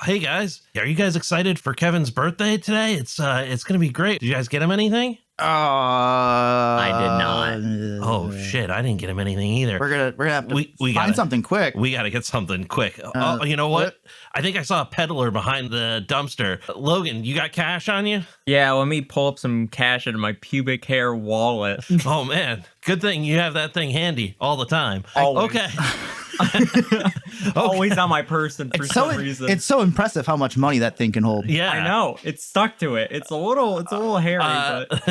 hey guys, are you guys excited for Kevin's birthday today? It's gonna be great. Did you guys get him anything? I did not. Oh shit, I didn't get him anything either. We're gonna have to we find gotta, something quick. We gotta get something quick. Oh, you know what? I think I saw a peddler behind the dumpster. Logan, you got cash on you? Yeah, let me pull up some cash out of my pubic hair wallet. Oh man, good thing you have that thing handy all the time. Always. Okay. Always on my person for some reason. It's so impressive how much money that thing can hold. Yeah, I know. It's stuck to it. It's a little hairy, but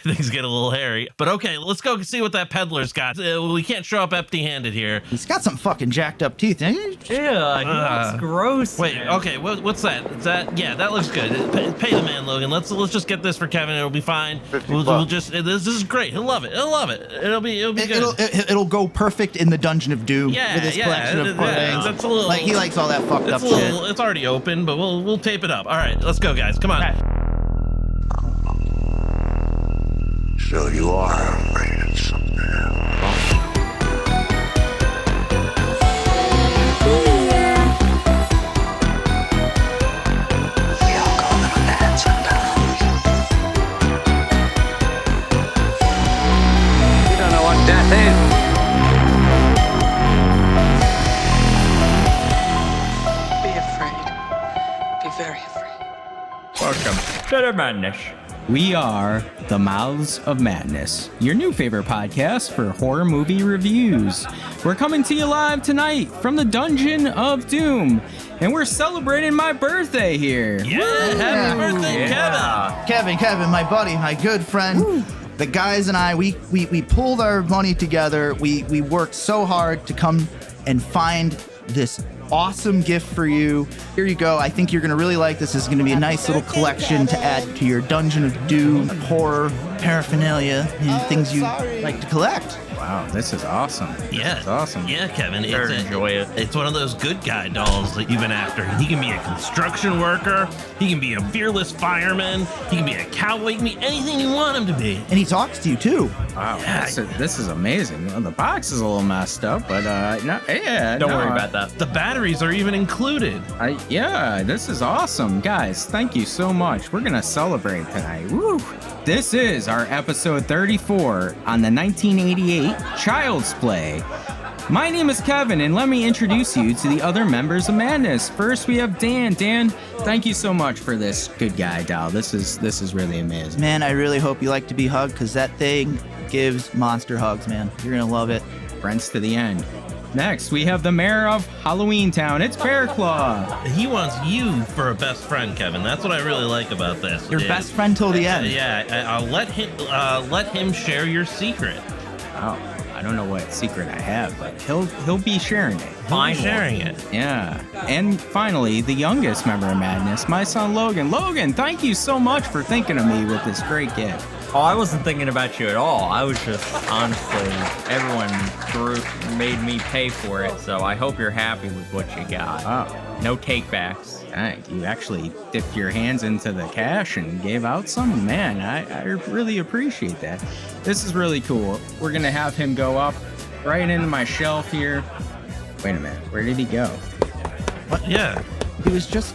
things get a little hairy. But okay, let's go see what that peddler's got. We can't show up empty-handed here. He's got some fucking jacked up teeth. ew, he looks gross. Wait, man. okay, what's that? Is that that looks good. Pay the man, Logan. Let's just get this for Kevin. It'll be fine. We'll just this is great. He'll love it. It'll be good. It'll go perfect in the Dungeon of Doom with his collection of things. That's a little, like he likes all that fucked up shit. It's already open, but we'll tape it up. All right, let's go, guys. Come on. Okay. So you are afraid of something else. We all go a little mad sometimes. You don't know what death is. Be afraid. Be very afraid. Welcome to the madness. We are the Mouths of Madness, your new favorite podcast for horror movie reviews. We're coming to you live tonight from the Dungeon of Doom, and we're celebrating my birthday here. Yeah, happy birthday, Kevin, my buddy, my good friend. Woo. The guys and I, we pulled our money together. We worked so hard to come and find this awesome gift for you. Here you go. I think you're going to really like this. This is going to be a nice little collection to add to your Dungeon of Doom horror paraphernalia and things you like to collect. Wow, this is awesome. Yeah, this is awesome. Yeah, Kevin, Enjoy it. It's one of those good guy dolls that you've been after. He can be a construction worker. He can be a fearless fireman. He can be a cowboy. He can be anything you want him to be. And he talks to you too. Wow, this is amazing. Well, the box is a little messed up, but Don't worry about that. The batteries are even included. This is awesome. Guys, thank you so much. We're going to celebrate tonight. Woo! This is our episode 34 on the 1988 Child's Play. My name is Kevin, and let me introduce you to the other members of Madness. First, we have Dan. Dan, thank you so much for this good guy doll. This is really amazing. Man, I really hope you like to be hugged, because that thing gives monster hugs, man. You're going to love it. Friends to the end. Next, we have the mayor of Halloween Town. It's Bearclaw. He wants you for a best friend, Kevin. That's what I really like about this. Your best friend till the end. I'll let him share your secret. Oh, I don't know what secret I have, but he'll be sharing it. Fine, sharing it. Yeah. And finally, the youngest member of Madness, my son Logan. Logan, thank you so much for thinking of me with this great gift. Oh, I wasn't thinking about you at all. I was just, honestly, everyone made me pay for it, so I hope you're happy with what you got. Oh. No takebacks. Dang, you actually dipped your hands into the cash and gave out some? Man, I really appreciate that. This is really cool. We're going to have him go up right into my shelf here. Wait a minute. Where did he go? What? Yeah. He was just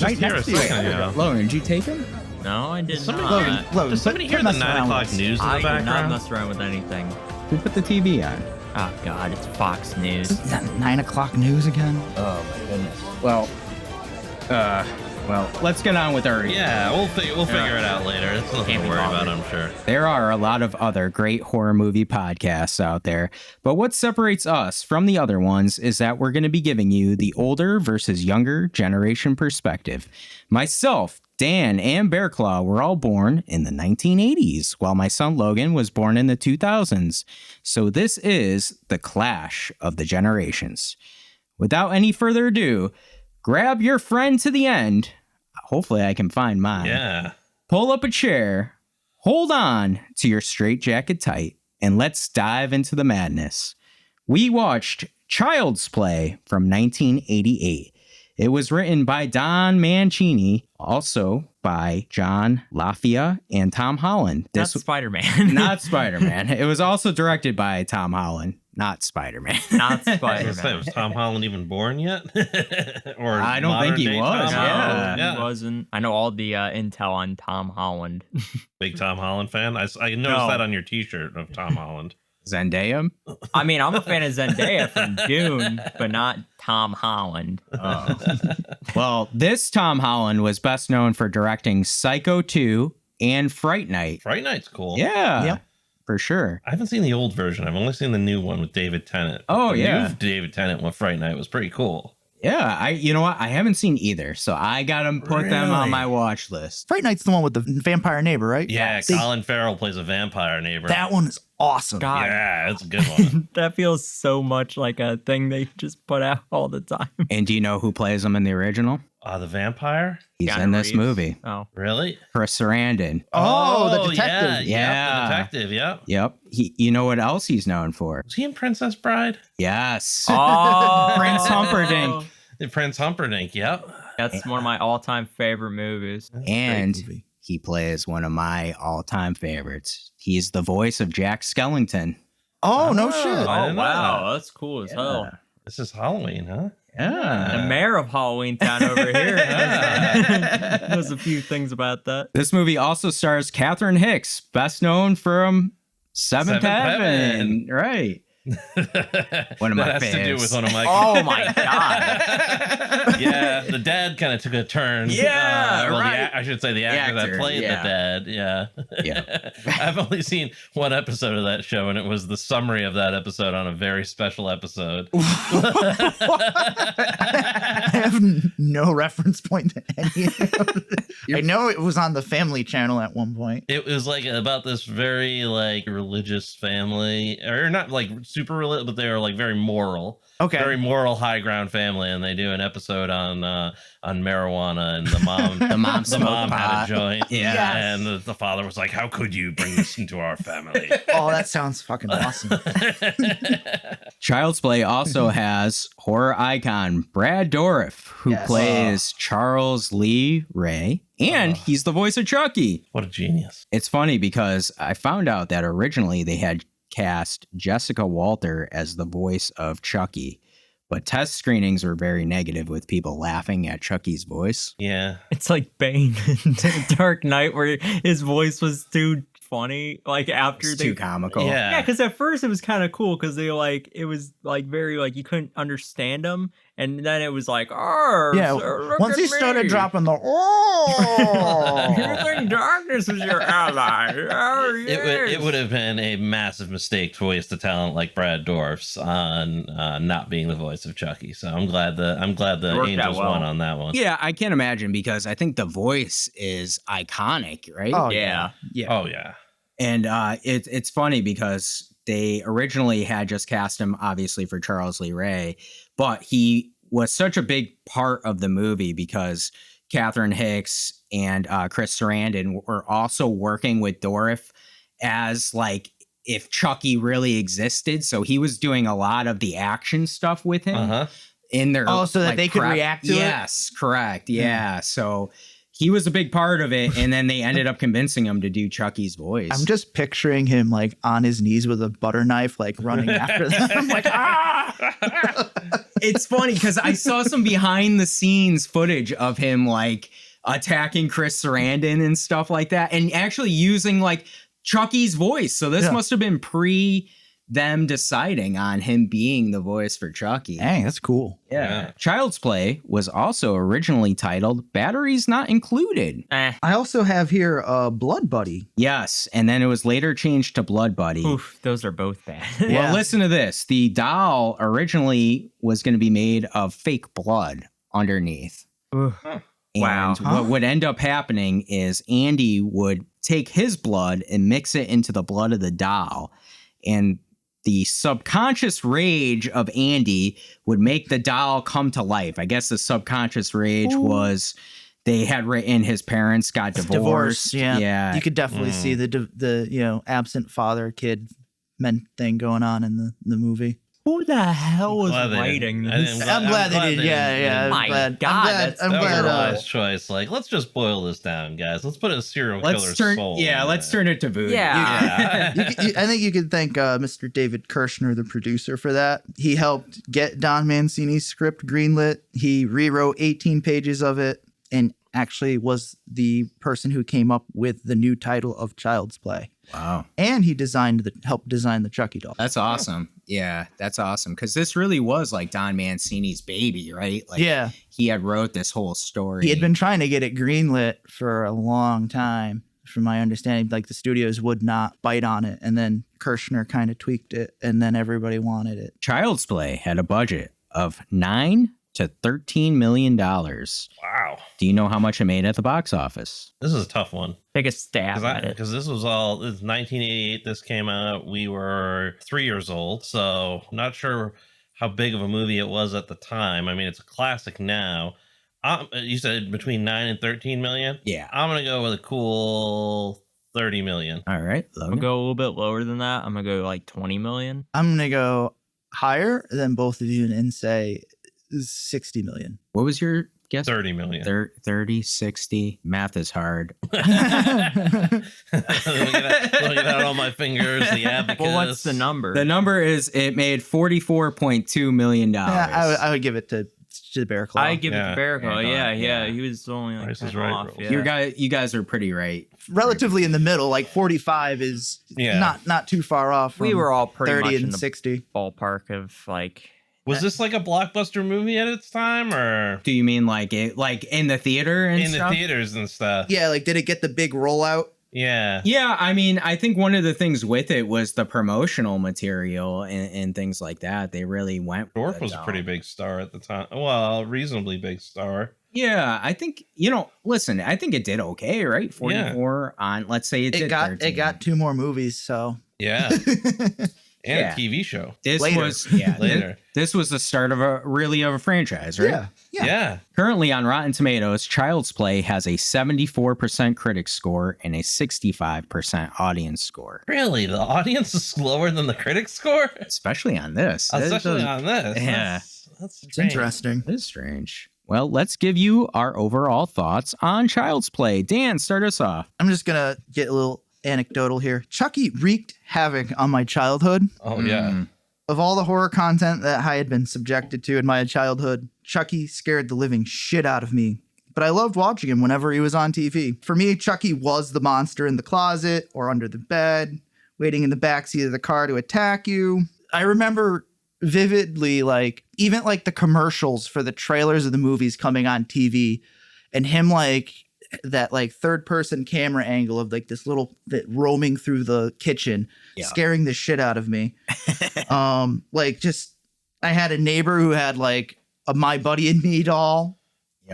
right here a next to you. second ago. Logan, did you take him? No, I did not. Logan, Does somebody hear the 9 o'clock news in the I do not background? mess around with anything. Who put the TV on? Oh, God, it's Fox News. Is that 9 o'clock news again? Oh, my goodness. Well, let's get on with our... Yeah, we'll figure it out later. It's nothing to worry about, I'm sure. There are a lot of other great horror movie podcasts out there, but what separates us from the other ones is that we're going to be giving you the older versus younger generation perspective. Myself, Dan, and Bearclaw were all born in the 1980s, while my son Logan was born in the 2000s. So this is the clash of the generations. Without any further ado, grab your friend to the end. Hopefully I can find mine. Yeah. Pull up a chair, hold on to your straitjacket tight, and let's dive into the madness. We watched Child's Play from 1988. It was written by Don Mancini, also by John LaFia and Tom Holland. Not Spider-Man. Not Spider-Man. It was also directed by Tom Holland. not Spider-Man. Not I was gonna say, Spider-Man. was Tom Holland even born yet? Or I don't think he modern-day was, Tom yeah. Holland? He wasn't. I know all the intel on Tom Holland. Big Tom Holland fan. I noticed No. that on your T-shirt of Tom Holland. Zendaya? I mean, I'm a fan of Zendaya from Dune, but not Tom Holland. Well, this Tom Holland was best known for directing Psycho 2 and Fright Night. Fright Night's cool. Yeah, Yep. for sure. I haven't seen the old version. I've only seen the new one with David Tennant. Oh, The yeah. new David Tennant with Fright Night was pretty cool. Yeah, you know what? I haven't seen either, so I gotta put them on Really? my watch list. Fright Night's the one with the vampire neighbor, right? Yeah, They- Colin Farrell plays a vampire neighbor. that one is awesome. God, Yeah, it's a good one. that feels so much like a thing they just put out all the time. And do you know who plays him in the original? The vampire? He's Keanu in this Reeves. movie. Oh, Really? Chris Sarandon. Oh, the detective. Yeah. The detective, yeah. Yep. You know what else he's known for? Was he in Princess Bride? Yes. oh, Prince Humperdinck. Prince Humperdinck, yep. That's one of my all-time favorite movies. And Great movie. he plays one of my all-time favorites. He's the voice of Jack Skellington. Oh, no Oh. shit. I Oh didn't know wow, that. that's cool as hell. This is Halloween, huh? Yeah. The mayor of Halloween Town over here knows a few things about that. This movie also stars Catherine Hicks, best known from Seventh Heaven. Right. One of my that has to do faves. with one of my. Oh my god. Yeah, the dad kind of took a turn. Yeah, well, right. I should say the actor actor, that played yeah. the dad. Yeah. Yeah. I've only seen one episode of that show, and it was the summary of that episode on a very special episode. I have no reference point to any of it. I know it was on the Family Channel at one point. It was like about this very like religious family, or not like super religious, but they were like very moral. Okay. Very moral, high ground family, and they do an episode on marijuana, and the mom, The mom the smoked mom had pot. a joint, Yeah. and the father was like, "How could you bring this into our family?" Oh, that sounds fucking awesome. Child's Play also has horror icon Brad Dourif, who Yes. plays Charles Lee Ray, and he's the voice of Chucky. What a genius! It's funny because I found out that originally they had cast Jessica Walter as the voice of Chucky, but test screenings were very negative with people laughing at Chucky's voice. Yeah, It's like Bane in Dark Knight where his voice was too funny. Like after It's they too comical. Yeah, because at first it was kind of cool because they like it was like very like you couldn't understand them, and then it was like, oh Yeah, once he started dropping the oh, you think darkness is your ally? Oh, yes. it would have been a massive mistake to waste a talent like Brad Dourif's on not being the voice of Chucky. So I'm glad the Worked out Angels well. won on that one. Yeah, I can't imagine because I think the voice is iconic, right? Oh, Yeah. yeah. Oh yeah. And it's funny because they originally had just cast him, obviously, for Charles Lee Ray, but he was such a big part of the movie because Catherine Hicks and Chris Sarandon were also working with Dourif as like if Chucky really existed. So he was doing a lot of the action stuff with him Uh-huh. in their Oh, so that they could react to it? Yes, correct. Yeah. So he was a big part of it, and then they ended up convincing him to do Chucky's voice. I'm just picturing him like on his knees with a butter knife, like running after them. I'm like, ah! It's funny because I saw some behind the scenes footage of him like attacking Chris Sarandon and stuff like that, and actually using like Chucky's voice. So this Yeah. must have been pre them deciding on him being the voice for Chucky. Dang, that's cool. Yeah. Child's Play was also originally titled Batteries Not Included. I also have here Blood Buddy. Yes, and then it was later changed to Blood Buddy. Oof, those are both bad. Yeah. Well, listen to this. The doll originally was going to be made of fake blood underneath. Oof. And Wow. what would end up happening is Andy would take his blood and mix it into the blood of the doll. And the subconscious rage of Andy would make the doll come to life. I guess the subconscious rage was they had written his parents got divorced. Yeah. You could definitely see the absent father kid men thing going on in the movie. Who the hell was Glad they writing didn't. this? I'm glad they did. Yeah. My I'm glad. God, I'm glad. that's- I'm That was glad. a wise choice. Like, let's just boil this down, guys. Let's put a serial killer's soul. Let's turn it to voodoo. Yeah. I think you could thank Mr. David Kirshner, the producer, for that. He helped get Don Mancini's script greenlit. He rewrote 18 pages of it and actually was the person who came up with the new title of Child's Play. Wow. And he helped design the Chucky doll. That's awesome. Yeah, that's awesome. Because this really was like Don Mancini's baby, right? Like, Yeah. he had wrote this whole story. He had been trying to get it greenlit for a long time. From my understanding, like the studios would not bite on it. And then Kirshner kind of tweaked it and then everybody wanted it. Child's Play had a budget of $9 to $13 million. Wow. Do you know how much it made at the box office? This is a tough one. Take a stab at it. Because this was 1988. This came out. We were 3 years old. So not sure how big of a movie it was at the time. I mean, it's a classic now. You said between 9 and 13 million? Yeah. I'm going to go with a cool 30 million. All right. I'm Logan. gonna go a little bit lower than that. I'm gonna go like 20 million. I'm going to go higher than both of you and say 60 million. What was your guess? 30 million. 30, 60. Math is hard. Look at that on my fingers. The abacus. Well, what's the number? The number is it made $44.2 million. Yeah, I would give it to the Bearclaw. I give it Yeah. to Bearclaw. Yeah. Yeah. He was only like Price is 10 right, off. bro. Yeah. You guys are pretty right. Relatively in the middle, like 45 is Yeah. not too far off from We were all pretty 30 much and in the 60. ballpark of like. Was this like a blockbuster movie at its time, or Do you mean like it, like in the theater and in stuff? the theaters and stuff? Yeah, like did it get the big rollout? Yeah. Yeah, I mean, I think one of the things with it was the promotional material and things like that. They really went. with Dourif it, was a though. pretty big star at the time. Well, a reasonably big star. Yeah, I think listen, I think it did okay, right? 44 on. Let's say it did. 13. 2 more movies, so Yeah. And Yeah. a TV show. This later. was Later. This was the start of a franchise, right? Yeah. Currently on Rotten Tomatoes, Child's Play has a 74% critic score and a 65% audience score. Really? The audience is lower than the critic score? Especially on this. Especially on this. Yeah. That's it's strange. interesting. It is strange. Well, let's give you our overall thoughts on Child's Play. Dan, start us off. I'm just going to get a little anecdotal here. Chucky wreaked havoc on my childhood. Oh, yeah. Of all the horror content that I had been subjected to in my childhood, Chucky scared the living shit out of me. But I loved watching him whenever he was on TV. For me, Chucky was the monster in the closet or under the bed, waiting in the backseat of the car to attack you. I remember vividly, like, even like the commercials for the trailers of the movies coming on TV and him like that like third person camera angle of like this little bit roaming through the kitchen, scaring the shit out of me. Like just, I had a neighbor who had like a My Buddy and Me doll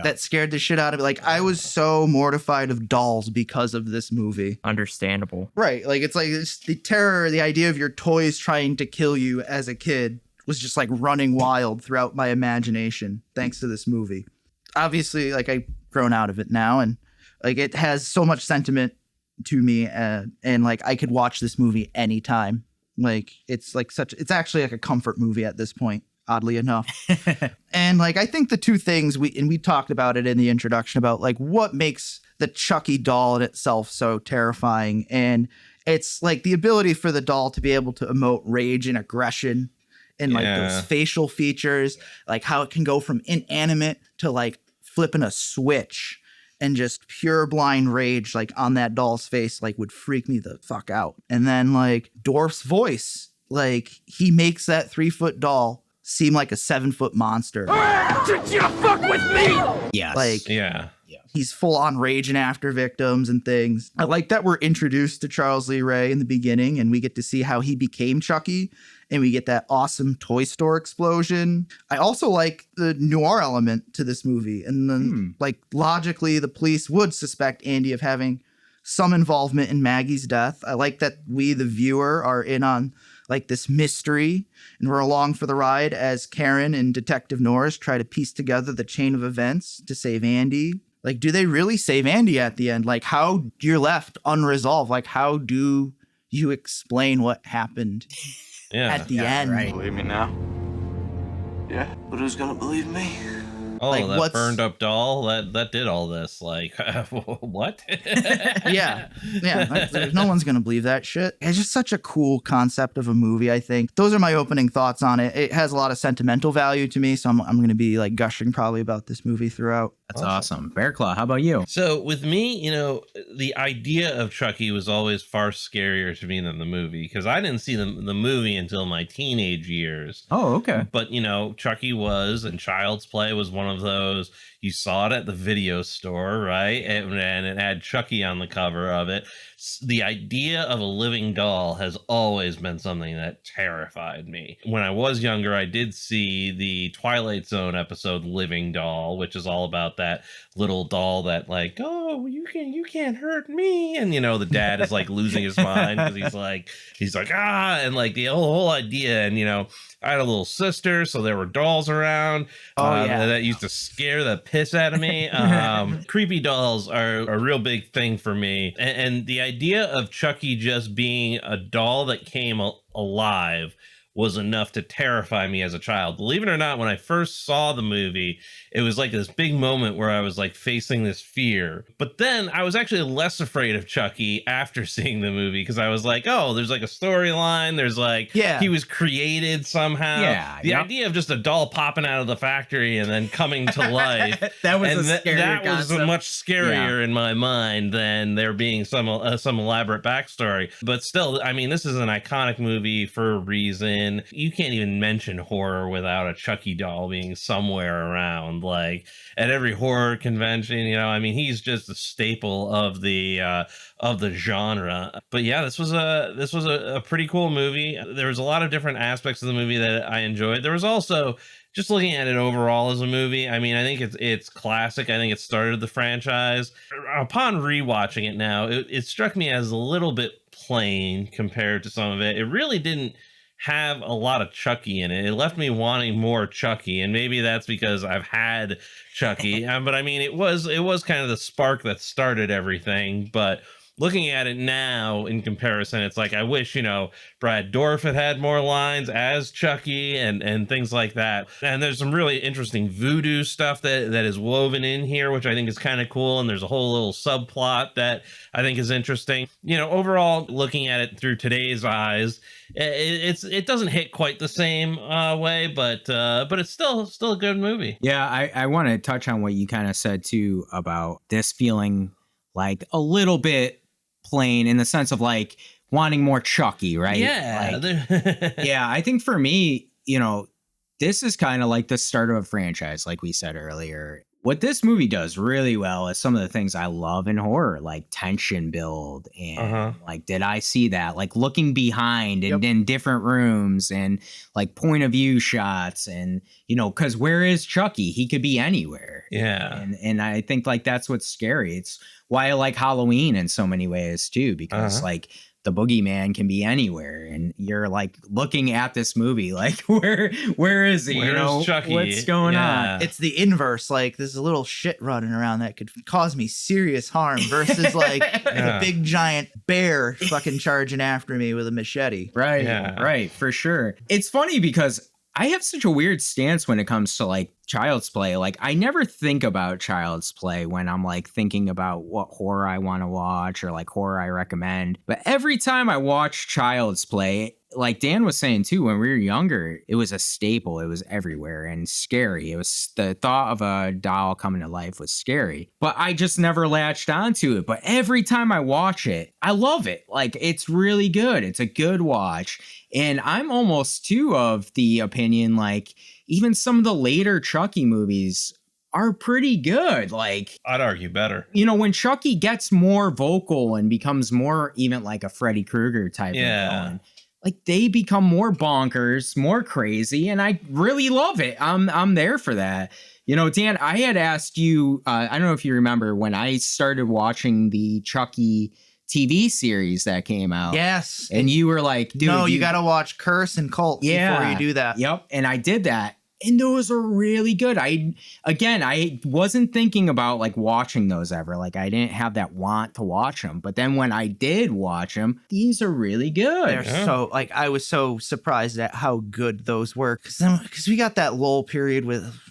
that scared the shit out of me. Like I was so mortified of dolls because of this movie. Understandable. Right. Like it's the terror, the idea of your toys trying to kill you as a kid was just like running wild throughout my imagination thanks to this movie. Obviously, like I've grown out of it now and like it has so much sentiment to me and like I could watch this movie anytime. Like it's actually like a comfort movie at this point, oddly enough. And like I think the two things we talked about it in the introduction about like what makes the Chucky doll in itself so terrifying, and it's like the ability for the doll to be able to emote rage and aggression and like those facial features, like how it can go from inanimate to like flipping a switch. And just pure blind rage, like on that doll's face, like would freak me the fuck out. And then like Dourif's voice, like he makes that 3-foot doll seem like a 7-foot monster. Yes. Like Yeah. he's full on raging after victims and things. I like that we're introduced to Charles Lee Ray in the beginning and we get to see how he became Chucky and we get that awesome toy store explosion. I also like the noir element to this movie. And then like logically the police would suspect Andy of having some involvement in Maggie's death. I like that we, the viewer, are in on like this mystery and we're along for the ride as Karen and Detective Norris try to piece together the chain of events to save Andy. Like, do they really save Andy at the end? Like, how you're left unresolved? Like, how do you explain what happened Yeah. at the end. right. Believe me now? Yeah, but who's gonna believe me? Oh, Like, that what's- burned up doll that did all this. Like, what? Yeah. No one's gonna believe that shit. It's just such a cool concept of a movie. I think those are my opening thoughts on it. It has a lot of sentimental value to me, so I'm gonna be like gushing probably about this movie throughout. That's awesome. Bearclaw, how about you? So with me, the idea of Chucky was always far scarier to me than the movie, because I didn't see the movie until my teenage years. Oh, okay. But Chucky was, and Child's Play was one of those. You saw it at the video store, right? And it had Chucky on the cover of it. The idea of a living doll has always been something that terrified me. When I was younger, I did see the Twilight Zone episode Living Doll, which is all about that little doll that like, oh, you can't hurt me. And the dad is like losing his mind because he's like, ah, and like the whole idea. And I had a little sister, so there were dolls around that used to scare the piss out of me. Creepy dolls are a real big thing for me. And the idea of Chucky just being a doll that came alive was enough to terrify me as a child. Believe it or not, when I first saw the movie, it was like this big moment where I was like facing this fear. But then I was actually less afraid of Chucky after seeing the movie, because I was like, oh, there's like a storyline. There's like, he was created somehow. Yeah. The idea of just a doll popping out of the factory and then coming to life. That was and a scary that was concept. much scarier in my mind than there being some elaborate backstory. But still, I mean, this is an iconic movie for a reason. You can't even mention horror without a Chucky doll being somewhere around. Like at every horror convention, he's just a staple of the genre. But yeah, this was a pretty cool movie. There was a lot of different aspects of the movie that I enjoyed. There was also, just looking at it overall as a movie, I mean, I think it's classic. I think it started the franchise. Upon rewatching it now, it struck me as a little bit plain compared to some of it. It really didn't have a lot of Chucky in it. It left me wanting more Chucky, and maybe that's because I've had Chucky. But I mean, it was kind of the spark that started everything. But looking at it now in comparison, it's like I wish Brad Dourif had more lines as Chucky and things like that. And there's some really interesting voodoo stuff that is woven in here, which I think is kind of cool. And there's a whole little subplot that I think is interesting. Overall, looking at it through today's eyes, it doesn't hit quite the same way, but it's still a good movie. Yeah, I want to touch on what you kind of said too about this feeling like a little bit plain in the sense of like wanting more Chucky, right? Yeah. Yeah, I think for me, this is kind of like the start of a franchise, like we said earlier. What this movie does really well is some of the things I love in horror, like tension build and like, did I see that? Like looking behind and in different rooms and like point of view shots and, because where is Chucky? He could be anywhere. Yeah. And I think like that's what's scary. It's why I like Halloween in so many ways too, because like the boogeyman can be anywhere, and you're like looking at this movie like where is he? Where's Chucky? What's going on? It's the inverse. Like there's a little shit running around that could cause me serious harm versus like a big giant bear fucking charging after me with a machete. Right. Yeah. Right. For sure. It's funny because I have such a weird stance when it comes to like Child's Play. Like I never think about Child's Play when I'm like thinking about what horror I want to watch or like horror I recommend. But every time I watch Child's Play, like Dan was saying too, when we were younger, it was a staple. It was everywhere and scary. It was the thought of a doll coming to life was scary, but I just never latched onto it. But every time I watch it, I love it. Like it's really good. It's a good watch. And I'm almost too of the opinion, like even some of the later Chucky movies are pretty good. Like I'd argue better. When Chucky gets more vocal and becomes more even like a Freddy Krueger type of villain, like they become more bonkers, more crazy, and I really love it. I'm there for that. Dan, I had asked you, I don't know if you remember when I started watching the Chucky TV series that came out. Yes. And you were like, dude, no, you got to watch Curse and Cult before you do that. Yep. And I did that. And those are really good. I wasn't thinking about like watching those ever. Like I didn't have that want to watch them. But then when I did watch them, these are really good. They're so like I was so surprised at how good those were because we got that lull period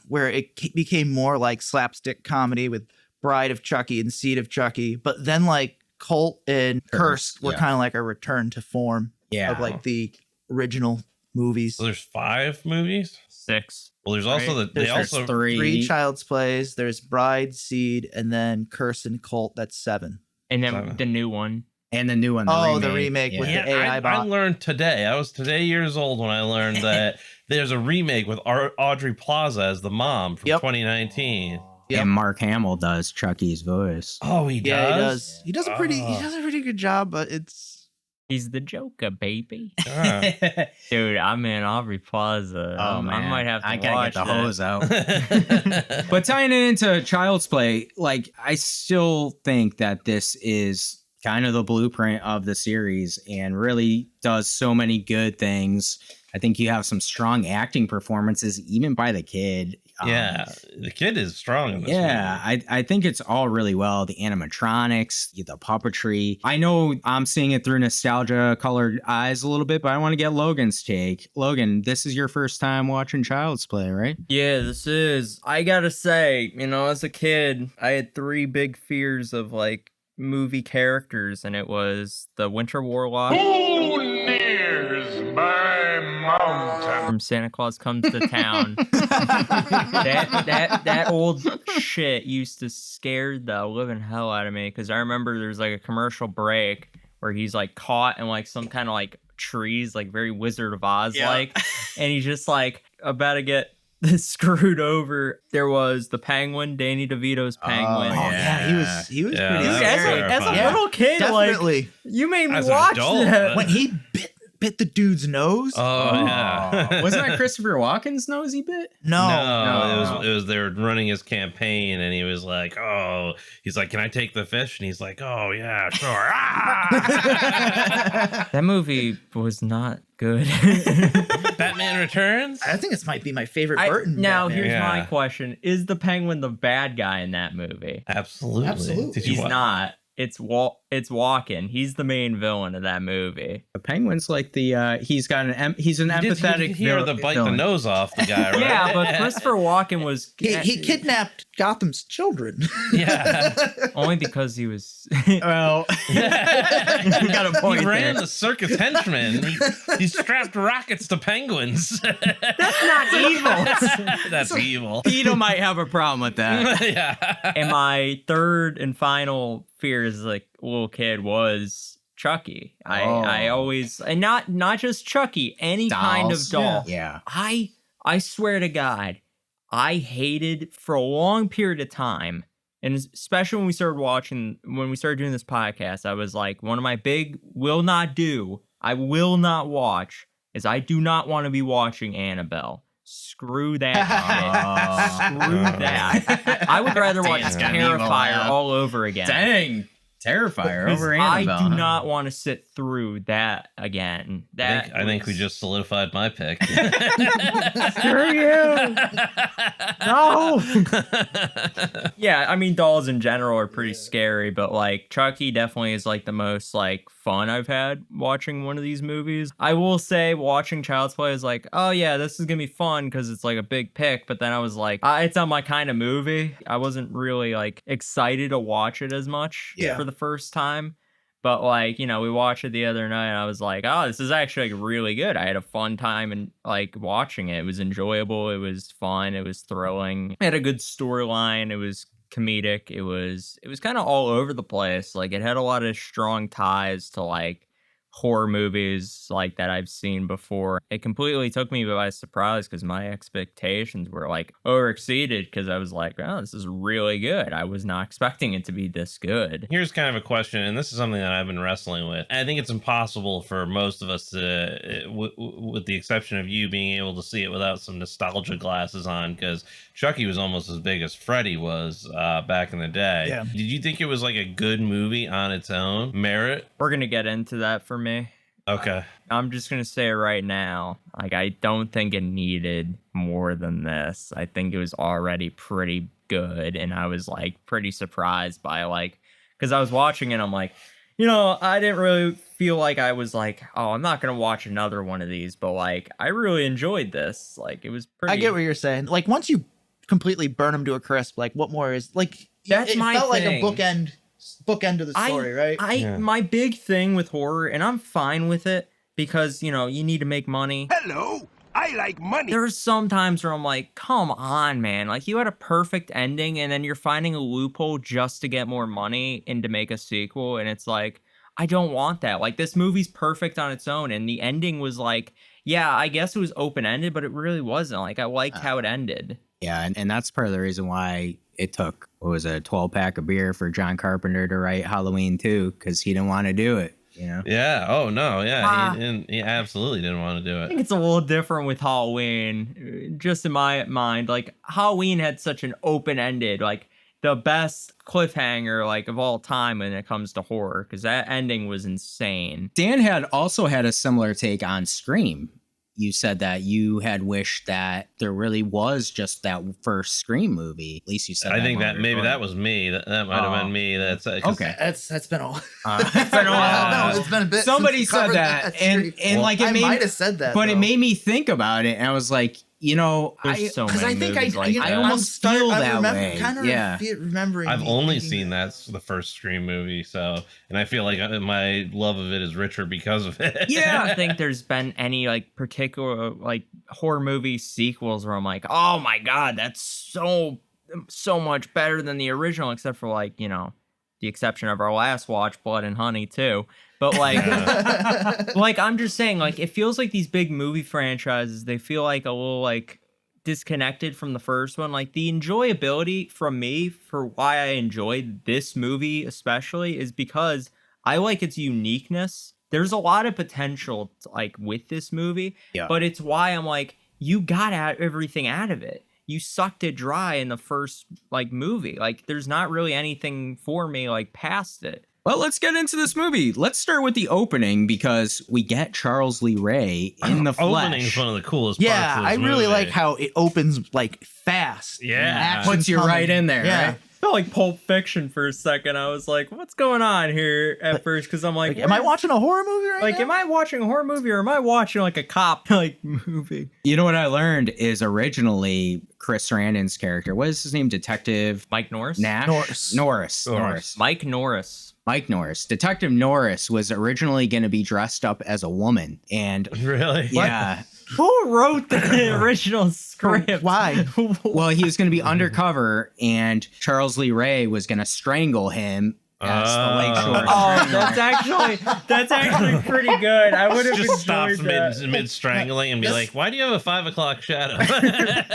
where it became more like slapstick comedy with Bride of Chucky and Seed of Chucky, but then like Cult and Curse were kind of like a return to form of like the original movies. So there's 5 movies. 6. Well, there's also There's 3 Child's Plays. There's Bride, Seed, and then Curse and Cult. That's 7. And then the new one. And the new one. The remake with the AI bot. I learned today. I was today years old when I learned that there's a remake with Audrey Plaza as the mom from 2019. Yep. And Mark Hamill does Chucky's voice. Oh, he does. Yeah, he does. He does a pretty good job, but He's the Joker, baby. Dude, I'm in Aubrey Plaza. Oh, man. I might have to I gotta watch get the that. hose out. But tying it into Child's Play, like I still think that this is kind of the blueprint of the series and really does so many good things. I think you have some strong acting performances, even by the kid. Yeah, the kid is strong in this movie. I think it's all really well. The animatronics, the puppetry. I know I'm seeing it through nostalgia-colored eyes a little bit, but I want to get Logan's take. Logan, this is your first time watching Child's Play, right? Yeah, this is. I gotta say, as a kid, I had 3 big fears of like movie characters, and it was the Winter Warlock. Who nears my mountain? From Santa Claus Comes to Town. that old shit used to scare the living hell out of me, because I remember there's like a commercial break where he's like caught in like some kind of like trees, like very Wizard of Oz like, and he's just like about to get screwed over. There was the Penguin, Danny DeVito's Penguin. He was pretty As a little kid, definitely. like you made me As an watch adult, that. When he bit the dude's nose. Yeah. Wasn't that Christopher Walken's nose he bit? No, it was they were running his campaign, and he was like, he's like, can I take the fish? And he's like, oh yeah, sure. That movie was not good. Batman Returns. I think this might be my favorite Burton. Now, Batman. here's my question: is the Penguin the bad guy in that movie? Absolutely. Did you He's watch? not. It's Walken. He's the main villain of that movie. The Penguin's like the he's an empathetic Hear the bite the villain. nose off the guy, right? Yeah, but Christopher Walken was He kidnapped Gotham's children. Yeah. only because he was. Well, you got a point He ran there. the circus henchman. He strapped rockets to penguins. That's not evil. That's evil. Peter might have a problem with that. Yeah. And my third and final fear as like a little kid was Chucky. I always, and not just Chucky, any kind of Dolls. doll. Yeah. I swear to God, I hated for a long period of time, and especially when we started doing this podcast, I was like, one of my big I will not watch is I do not want to be watching Annabelle. Screw that shit. Screw that. I would rather watch it's got evil Terrifier laugh. all over again. Dang. Terrifier over I Annabelle. do not want to sit through that again. I think we just solidified my pick. Screw you. No. Yeah, I mean, dolls in general are pretty scary, but like Chucky definitely is like the most like fun I've had watching one of these movies. I will say watching Child's Play is like, oh yeah, this is gonna be fun because it's like a big pick, but then I was like, it's not my kind of movie. I wasn't really like excited to watch it as much for the first time. But like, we watched it the other night and I was like, oh, this is actually like really good. I had a fun time and like watching it. It was enjoyable. It was fun. It was thrilling. It had a good storyline. It was comedic. It was kind of all over the place. Like it had a lot of strong ties to like horror movies like that I've seen before. It completely took me by surprise because my expectations were like overexceeded because I was like, oh, this is really good. I was not expecting it to be this good. Here's kind of a question, and this is something that I've been wrestling with. I think it's impossible for most of us to, with the exception of you, being able to see it without some nostalgia glasses on, because Chucky was almost as big as Freddy was back in the day. Yeah. Did you think it was like a good movie on its own merit? We're going to get into that for me. Okay. I'm just gonna say it right now. Like, I don't think it needed more than this. I think it was already pretty good, and I was like pretty surprised by because I was watching it. I'm like, I didn't really feel like I was like, oh, I'm not gonna watch another one of these, but like, I really enjoyed this. Like, it was pretty. I get what you're saying. Like once you completely burn them to a crisp, like what more is like? That's it my felt thing. like a bookend to the story, right? My big thing with horror, and I'm fine with it because you need to make money. Hello, I like money. There's some times where I'm like, come on, man. Like, you had a perfect ending, and then you're finding a loophole just to get more money and to make a sequel, and it's like, I don't want that. Like, this movie's perfect on its own, and the ending was like, yeah, I guess it was open-ended, but it really wasn't. Like, I liked how it ended. Yeah, and that's part of the reason why it took, what was it, a 12-pack of beer for John Carpenter to write Halloween 2, because he didn't want to do it, Yeah. Oh, no. Yeah. He absolutely didn't want to do I it. think it's a little different with Halloween, just in my mind. Like, Halloween had such an open-ended, like, the best cliffhanger, like, of all time when it comes to horror, because that ending was insane. Dan had also had a similar take on Scream. You said that you had wished that there really was just that first Scream movie. At least you said I that think when that we were maybe recording. that was me. That might have been me. That's Okay. That's been a It's been a while. no, it's been a bit. Somebody since we said covered that, and like it I made, might have said that, but though. it made me think about it, and I was like, There's so many movies like that. I almost feel that way. Yeah. Remembering. I've me only thinking seen that. that's the first Scream movie, and I feel like my love of it is richer because of it. I don't think there's been any like particular like horror movie sequels where I'm like, oh my god, that's so much better than the original, except for like the exception of our last watch, Blood and Honey too. But like, like I'm just saying, like it feels like these big movie franchises, they feel like a little like disconnected from the first one. Like the enjoyability from me for why I enjoyed this movie especially is because I like its uniqueness. There's a lot of potential like with this movie, but it's why I'm like, you got everything out of it. You sucked it dry in the first like movie. Like there's not really anything for me like past it. Well, let's get into this movie. Let's start with the opening because we get Charles Lee Ray in the flesh. Opening is one of the coolest parts Yeah, of this I really movie. like how it opens like fast. Yeah. Action's Puts you coming. right in there, Yeah. right? I felt like Pulp Fiction for a second. I was like, what's going on here at first? Because I'm like, Am I watching a horror movie right like, now? am I watching a horror movie or am I watching like a cop like movie? You know what I learned is originally Chris Sarandon's character, what is his name? Detective Mike Norris? Nash? Norris. Mike Norris. Mike Norris. Detective Norris was originally going to be dressed up as a woman. And Really? yeah. Who wrote the original script? Why? Well, he was going to be undercover and Charles Lee Ray was going to strangle him as the Lakeshore Oh, Strangler. that's actually pretty good. I would have Just stops enjoyed that. mid strangling and be like, "Why do you have a 5 o'clock shadow?"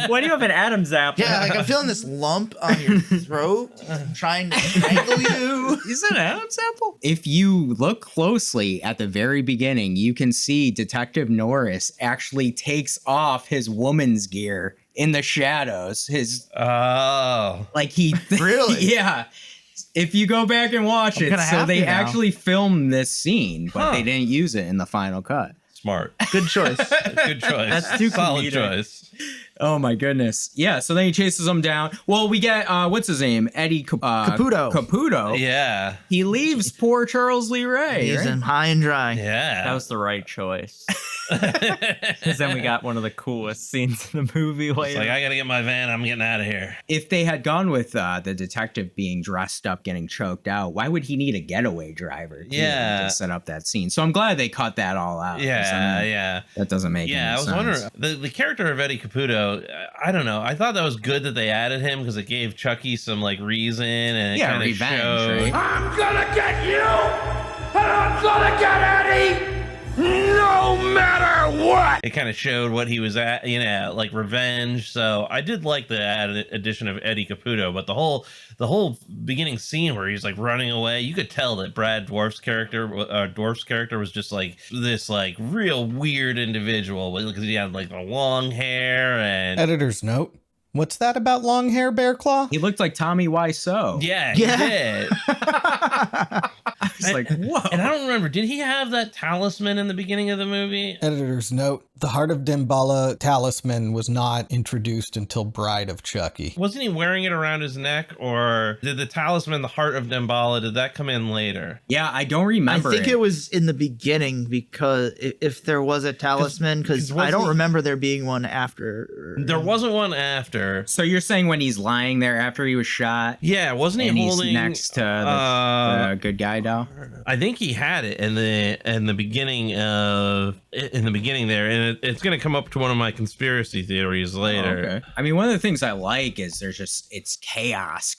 Why do you have an Adam's apple? Yeah, like I'm feeling this lump on your throat, trying to strangle you. Is it Adam's apple? If you look closely at the very beginning, you can see Detective Norris actually takes off his woman's gear in the shadows. Like he Really? Yeah. If you go back and watch it, gonna so have they to now. actually filmed this scene, but Huh. they didn't use it in the final cut. Smart. Good choice. Good choice. That's too solid comedic. choice. Oh my goodness. Yeah, so then he chases him down. Well, we get what's his name? Eddie Caputo. Caputo. Yeah. He leaves poor Charles Lee Ray. He's right? in high and dry. Yeah. That was the right choice. Because then we got one of the coolest scenes in the movie It's later. like, I gotta get my van. I'm getting out of here. If they had gone with the detective being dressed up, getting choked out, why would he need a getaway driver to set up that scene? So I'm glad they cut that all out. 'cause, I mean, Yeah. that doesn't make any Yeah, I was sense. wondering the character of Eddie Caputo. I don't know. I thought that was good that they added him because it gave Chucky some like reason and it Yeah, kind of revenge, showed. right? I'm gonna get you, and I'm gonna get Eddie, no matter what. It kind of showed what he was at, like revenge. So I did like the added addition of Eddie Caputo, but the whole beginning scene where he's like running away, you could tell that Brad Dourif's character was just like this like real weird individual because he had like the long hair and Editor's note. What's that about long hair, Bearclaw? He looked like Tommy Wiseau. yeah, he did. just like, whoa. And I don't remember, did he have that talisman in the beginning of the movie? Editor's note, the Heart of Damballa talisman was not introduced until Bride of Chucky. Wasn't he wearing it around his neck, or did the talisman, the Heart of Damballa, did that come in later? Yeah, I don't remember. I think it was in the beginning, because if there was a talisman, because I don't remember there being one after. There wasn't one after. So you're saying when he's lying there after he was shot? Yeah, wasn't he and holding he's next to the good guy doll? I think he had it in the beginning there, and it's going to come up to one of my conspiracy theories later. Okay. I mean, one of the things I like is it's chaos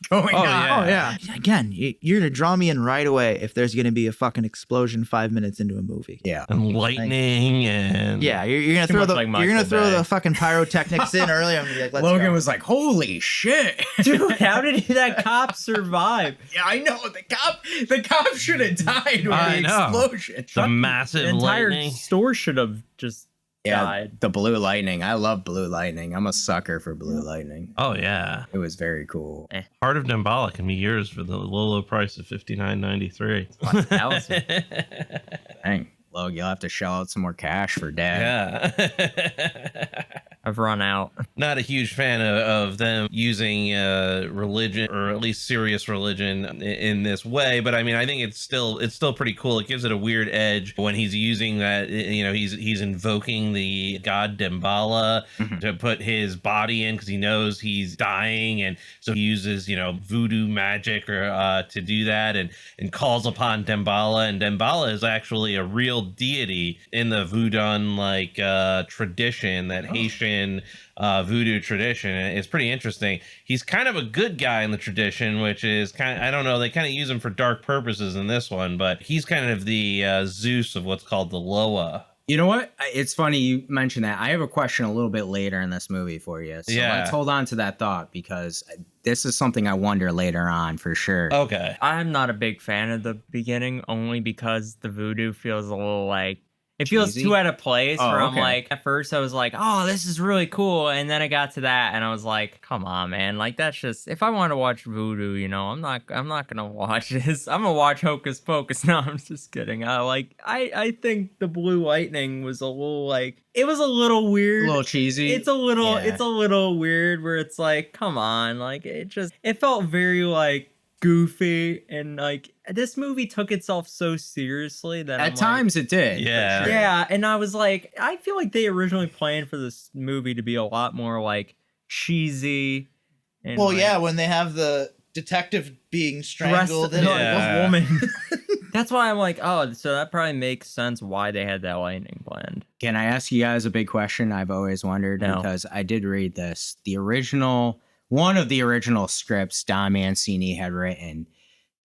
going on. Oh yeah. Again, you're gonna draw me in right away if there's gonna be a fucking explosion 5 minutes into a movie. Yeah. And lightning and Yeah, you're gonna throw the fucking pyrotechnics in early. I'm gonna be like, let's Logan go. was like, "Holy shit, Dude, how did that cop survive? Yeah, I know the cop should have died with I the know. explosion. the massive The entire lightning. store should have just died. The blue lightning. I love blue lightning. I'm a sucker for blue lightning. Oh yeah, It was very cool. Heart of Damballa can be yours for the low price of $59.93. Dang, Logan, you'll have to shell out some more cash for Dad. Yeah. I've run out. Not a huge fan of them using religion, or at least serious religion, in this way, but I mean, I think it's still pretty cool. It gives it a weird edge when he's using that. You know, he's invoking the god Damballa to put his body in, because he knows he's dying, and so he uses voodoo magic or to do that, and calls upon Damballa. And Damballa is actually a real deity in the voodoo tradition, that Haitian voodoo tradition. It's pretty interesting. He's kind of a good guy in the tradition, which is I don't know, they kind of use him for dark purposes in this one, but he's kind of the Zeus of what's called the Loa. You know what? It's funny you mentioned that. I have a question a little bit later in this movie for you. So let's hold on to that thought, because this is something I wonder later on for sure. Okay. I'm not a big fan of the beginning, only because the voodoo feels a little like, it feels cheesy? too out of place. Oh, where I'm okay. like, at first I was like, oh, this is really cool, and then I got to that and I was like, come on, man, like that's just, if I want to watch voodoo, I'm not gonna watch this. I'm gonna watch Hocus Pocus. No, I'm just kidding. I think the blue lightning was a little it was a little weird, A little cheesy. it's a little weird, where it's like, come on, it felt very goofy, and this movie took itself so seriously that At times it did. Yeah. for sure. yeah, and I was like, I feel like they originally planned for this movie to be a lot more cheesy. And Well, yeah, when they have the detective being strangled dressed and like Yeah. a woman. That's why I'm like, oh, so that probably makes sense why they had that lightning blend. Can I ask you guys a big question I've always wondered? No. Because I did read this. One of the original scripts Don Mancini had written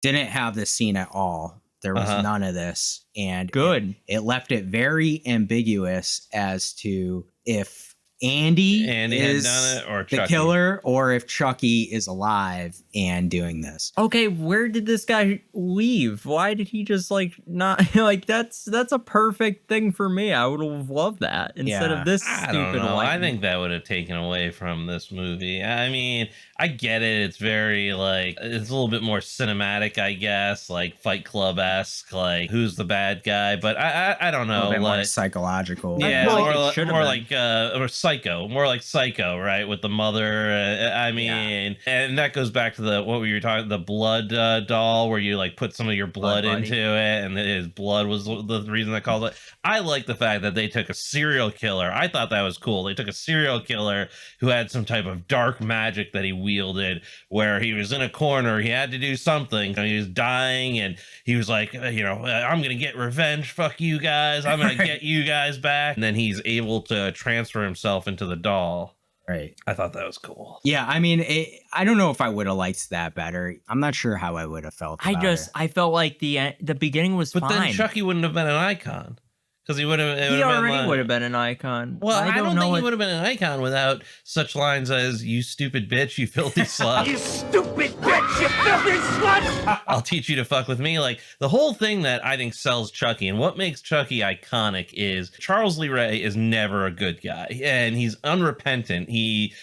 didn't have this scene at all. There was none of this. And Good. it left it very ambiguous as to if Andy had is done it, or the Chucky. killer, or if Chucky is alive and doing this. Okay, where did this guy leave? Why did he just not that's a perfect thing for me. I would have loved that instead Yeah. of this I stupid don't know. I lightning. think that would have taken away from this movie. I mean, I get it. It's very it's a little bit more cinematic, I guess, Fight Club-esque, who's the bad guy. But I don't A know, little bit more psychological. yeah, feel like more, it like, should've more been. like or Psycho, more like Psycho, right? With the mother. I mean, and that goes back to what we were talking, the blood doll, where you put some of your blood Blood into it, and his blood was the reason they called it. I like the fact that they took a serial killer. I thought that was cool. They took a serial killer who had some type of dark magic that he wielded, where he was in a corner, he had to do something, he was dying, and he was like, I'm gonna get revenge, fuck you guys, I'm gonna get you guys back, and then he's able to transfer himself into the doll. Right. I thought that was cool. Yeah, I mean, I don't know if I would have liked that better. I'm not sure how I would have felt about it. I felt like the beginning was But fine. then Chucky wouldn't have been an icon, because he would have. He already would have been an icon. Well, I don't think he what- would have been an icon without such lines as "You stupid bitch, you filthy slut." You stupid bitch, you filthy slut! I'll teach you to fuck with me. The whole thing that I think sells Chucky, and what makes Chucky iconic, is Charles Lee Ray is never a good guy, and he's unrepentant. He,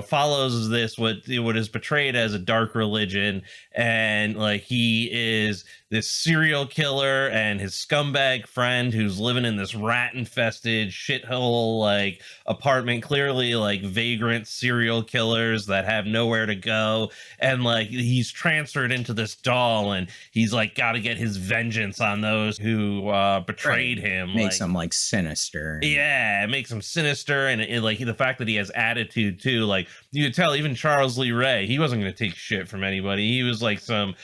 follows what is portrayed as a dark religion, and he is this serial killer and his scumbag friend who's living in this rat infested shithole like apartment, clearly like vagrant serial killers that have nowhere to go. And like he's transferred into this doll and he's like got to get his vengeance on those who betrayed him. Makes him like sinister. Yeah, it makes him sinister. And like the fact that he has attitude too, like you could tell even Charles Lee Ray, he wasn't going to take shit from anybody. He was like some,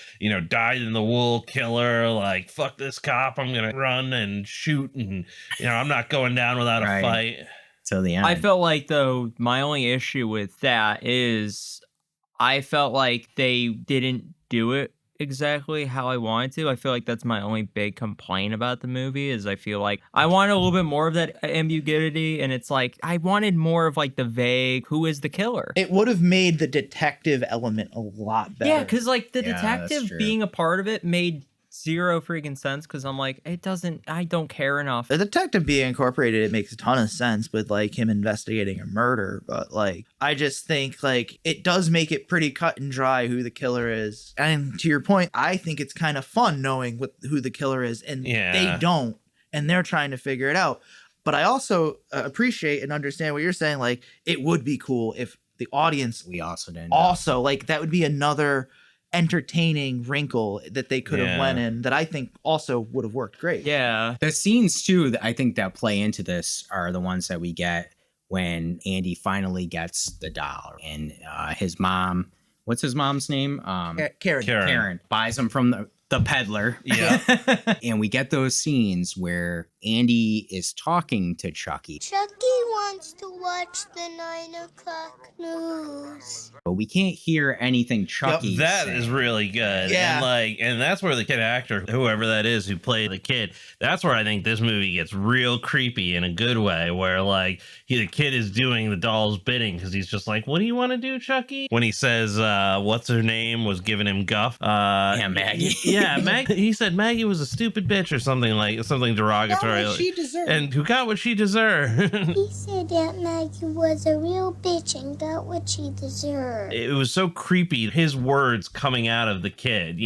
dyed in the wool killer, like, fuck this cop, I'm going to run and shoot and, I'm not going down without a fight. Till the end. I felt like, though, my only issue with that is I felt like they didn't do it exactly how I wanted to. I feel like that's my only big complaint about the movie is I feel like I wanted a little bit more of that ambiguity, and it's like I wanted more of like the vague who is the killer. It would have made the detective element a lot better. Yeah, because like the detective being a part of it made zero freaking sense, because I'm like, I don't care enough. The detective being incorporated, it makes a ton of sense with like him investigating a murder, but like I just think like it does make it pretty cut and dry who the killer is. And to your point, I think it's kind of fun knowing who the killer is, and they don't, and they're trying to figure it out. But I also appreciate and understand what you're saying. Like it would be cool if the audience also like that would be another entertaining wrinkle that they could have went in that I think also would have worked great. Yeah. The scenes too that I think that play into this are the ones that we get when Andy finally gets the doll and his mom, what's his mom's name? Karen buys him from the peddler. Yeah. And we get those scenes where Andy is talking to Chucky. Chucky wants to watch the 9 o'clock news. But we can't hear anything Chucky That say. is really good. Yeah. And that's where the kid actor, whoever that is who played the kid, that's where I think this movie gets real creepy in a good way, where like the kid is doing the doll's bidding because he's just like, what do you want to do, Chucky? When he says, what's her name was giving him guff. Maggie. Yeah, Maggie. He said Maggie was a stupid bitch or something derogatory. Got what she deserved. And who got what she deserved. He said that Maggie was a real bitch and got what she deserved. It was so creepy, his words coming out of the kid,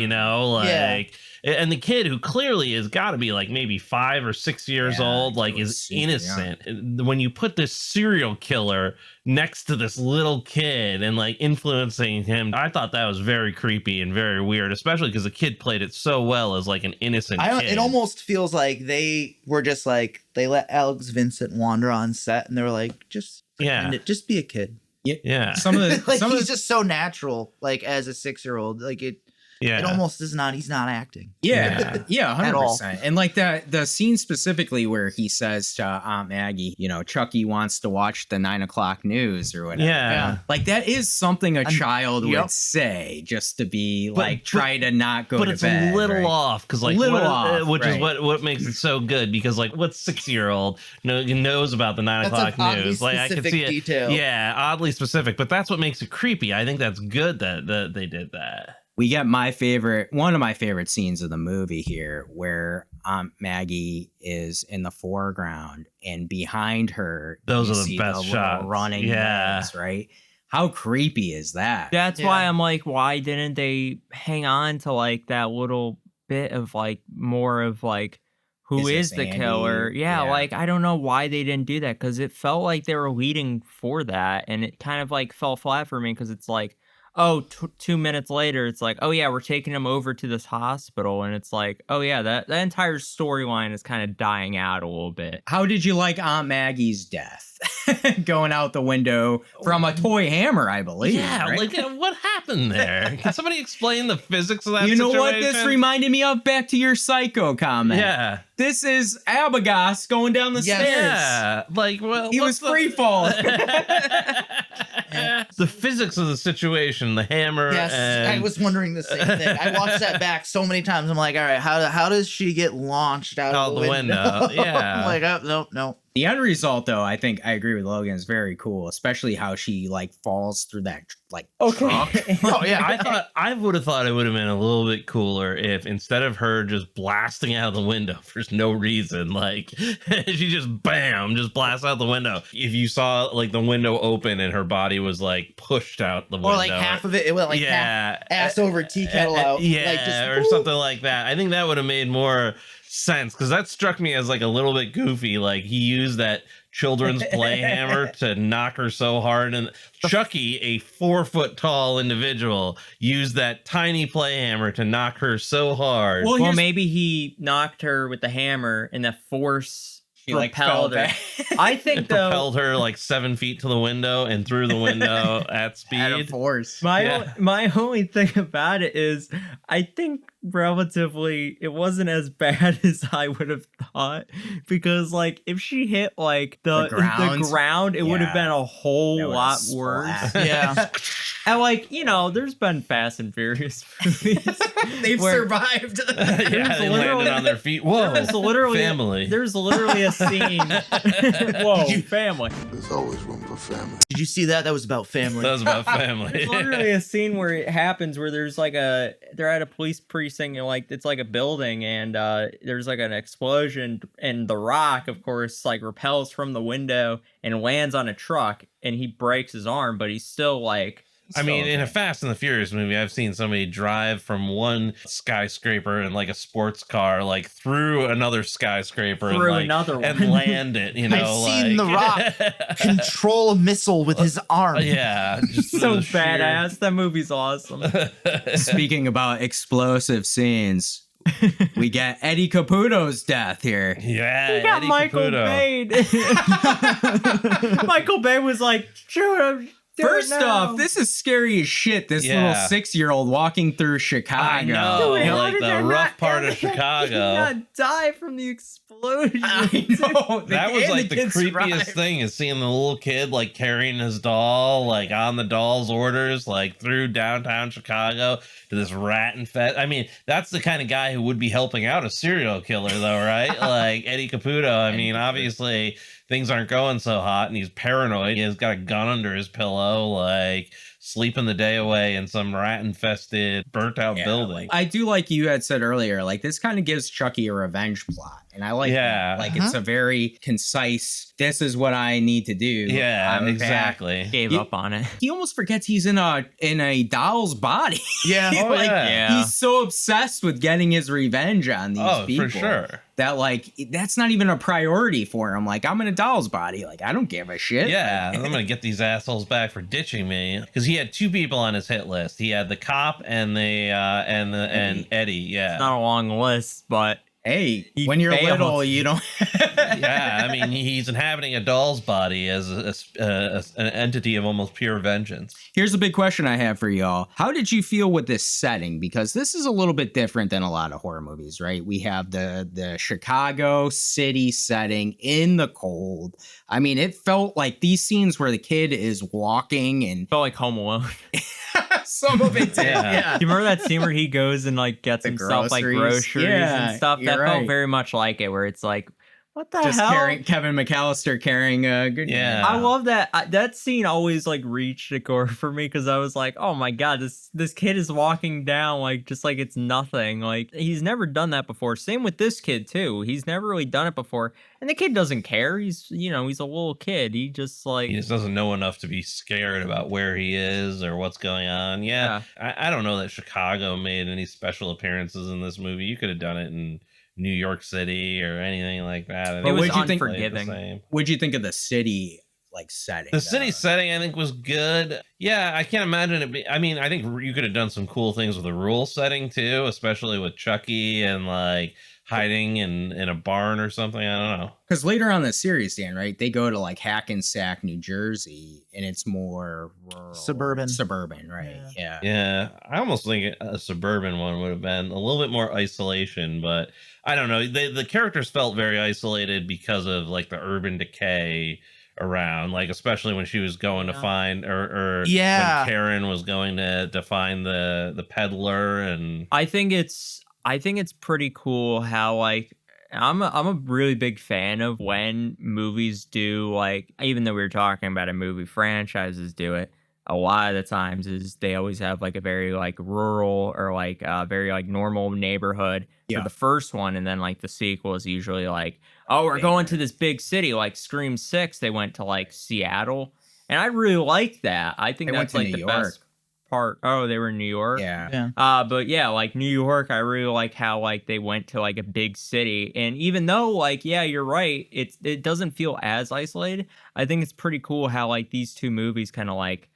and the kid who clearly has got to be like maybe 5 or 6 years old, like is innocent. Young. When you put this serial killer next to this little kid and like influencing him, I thought that was very creepy and very weird, especially because the kid played it so well as like an innocent kid. It almost feels like they were just like, they let Alex Vincent wander on set and they were like, just be a kid. Yeah. Some of the he's just so natural, like as a 6-year-old, like it almost is not, he's not acting. Yeah. 100%. And like the scene specifically where he says to Aunt Maggie, Chucky wants to watch the 9 o'clock news or whatever. Yeah. Like that is something a child would say just to be try to not go to bed. But it's a little off because like which is what makes it so good, because like what 6-year-old knows about the 9 o'clock news? Like I can see detail. it. Yeah, oddly specific, but that's what makes it creepy. I think that's good that they did that. We get one of my favorite scenes of the movie here, where Aunt Maggie is in the foreground and behind her, those are the best shots. Running legs, right? How creepy is that? That's why I'm like, why didn't they hang on to like that little bit of like more of like who is the killer? Yeah, like I don't know why they didn't do that, because it felt like they were leading for that, and it kind of like fell flat for me because it's like, 2 minutes later, it's like, oh yeah, we're taking him over to this hospital, and it's like, oh yeah, that entire storyline is kind of dying out a little bit. How did you like Aunt Maggie's death? Going out the window from a toy hammer, I believe. Yeah, right? like what happened there? Can somebody explain the physics of that You know situation? what this reminded me of? Back to your Psycho comment. Yeah. This is Abagast going down the stairs. Yeah, like, well, he was free falling. The physics of the situation, the hammer. Yes, I was wondering the same thing. I watched that back so many times. I'm like, all right, how does she get launched out of the window? Yeah. I'm like, oh, no. The end result, though, I think I agree with Logan, is very cool, especially how she like falls through that like truck. Oh yeah, I would have thought it would have been a little bit cooler if instead of her just blasting out the window for no reason, like she just just blasts out the window. If you saw like the window open and her body was like pushed out the window, or like half of it went like half ass over tea kettle out, yeah, like just, or something like that. I think that would have made more sense because that struck me as like a little bit goofy. Like he used that children's play hammer to knock her so hard, and Chucky, a 4 foot tall individual, used that tiny play hammer to knock her so hard. Well, maybe he knocked her with the hammer and the force propelled her. I think it propelled her like 7 feet to the window and through the window at speed. At a force. My only thing about it is I think relatively it wasn't as bad as I would have thought, because like if she hit like the ground, it would have been a whole lot worse. yeah. And like, you know, there's been Fast and Furious movies. They've survived. Yeah, they landed on their feet. Whoa, there's literally family. There's literally a scene. Whoa, family. There's always room for family. Did you see that? That was about family. That was about family. There's literally a scene where it happens where there's like they're at a police precinct and like it's like a building and there's like an explosion and The Rock, of course, like repels from the window and lands on a truck and he breaks his arm, but he's still like. I mean, in a Fast and the Furious movie, I've seen somebody drive from one skyscraper in like a sports car, like through another skyscraper, another one, and land it. You know, I've seen The Rock control a missile with his arm. Yeah, just so badass. That movie's awesome. Speaking about explosive scenes, we got Eddie Caputo's death here. Yeah, we got Eddie Michael Bay. Michael Bay was like, shoot him. First off, this is scary as shit. This little 6-year-old walking through Chicago. I know, like the rough part of Chicago. He did not die from the explosion. I know. That was like the creepiest thing, is seeing the little kid like carrying his doll, like on the doll's orders, like through downtown Chicago to this rat infest. I mean, that's the kind of guy who would be helping out a serial killer, though, right? Like Eddie Caputo. I mean, obviously things aren't going so hot and he's paranoid. He's got a gun under his pillow, like sleeping the day away in some rat infested, burnt out building. I do like you had said earlier, like this kind of gives Chucky a revenge plot. And I like that. Like it's a very concise, this is what I need to do. Yeah, exactly. Gave up on it. He almost forgets he's in a doll's body. Yeah. He's so obsessed with getting his revenge on these people. For sure. That like that's not even a priority for him. Like I'm in a doll's body. Like I don't give a shit. Yeah, I'm gonna get these assholes back for ditching me, because he had 2 people on his hit list. He had the cop and and Eddie. Yeah, it's not a long list, but hey, when you're little, you don't. Yeah, I mean, he's inhabiting a doll's body as an entity of almost pure vengeance. Here's a big question I have for y'all. How did you feel with this setting? Because this is a little bit different than a lot of horror movies, right? We have the Chicago city setting in the cold. I mean, it felt like these scenes where the kid is walking and felt like Home Alone. Some of it did. Yeah. You remember that scene where he goes and like gets himself like groceries and stuff? That felt very much like it, where it's like, what the hell? Kevin McAllister carrying a good. Yeah, I love that. That scene always like reached a core for me, because I was like, oh my god, this kid is walking down like just like it's nothing. Like he's never done that before. Same with this kid too. He's never really done it before, and the kid doesn't care. He's he's a little kid. He just doesn't know enough to be scared about where he is or what's going on. Yeah. I don't know that Chicago made any special appearances in this movie. You could have done it in New York City or anything like that. It was unforgiving. What'd you think of the city setting? The city setting, I think, was good. Yeah, I can't imagine it. I mean, I think you could have done some cool things with the rural setting too, especially with Chucky and like hiding in a barn or something. I don't know. Because later on in the series, Dan, right? They go to like Hackensack, New Jersey, and it's more rural, suburban, right? Yeah. Yeah, I almost think a suburban one would have been a little bit more isolation, but I don't know. The characters felt very isolated because of like the urban decay around, like especially when she was going to find or when Karen was going to find the peddler. And I think it's pretty cool how like I'm a really big fan of when movies do, like, even though we were talking about a movie, franchises do it. A lot of the times is they always have like a very like rural or like very like normal neighborhood for the first one, and then like the sequel is usually like, oh, we're going to this big city. Like Scream 6, they went to like Seattle, and I really like that. I think that's like the best part. Oh, they were in New York. Yeah. But yeah, like New York, I really like how like they went to like a big city, and even though like, yeah, you're right, it doesn't feel as isolated. I think it's pretty cool how like these two movies kind of like,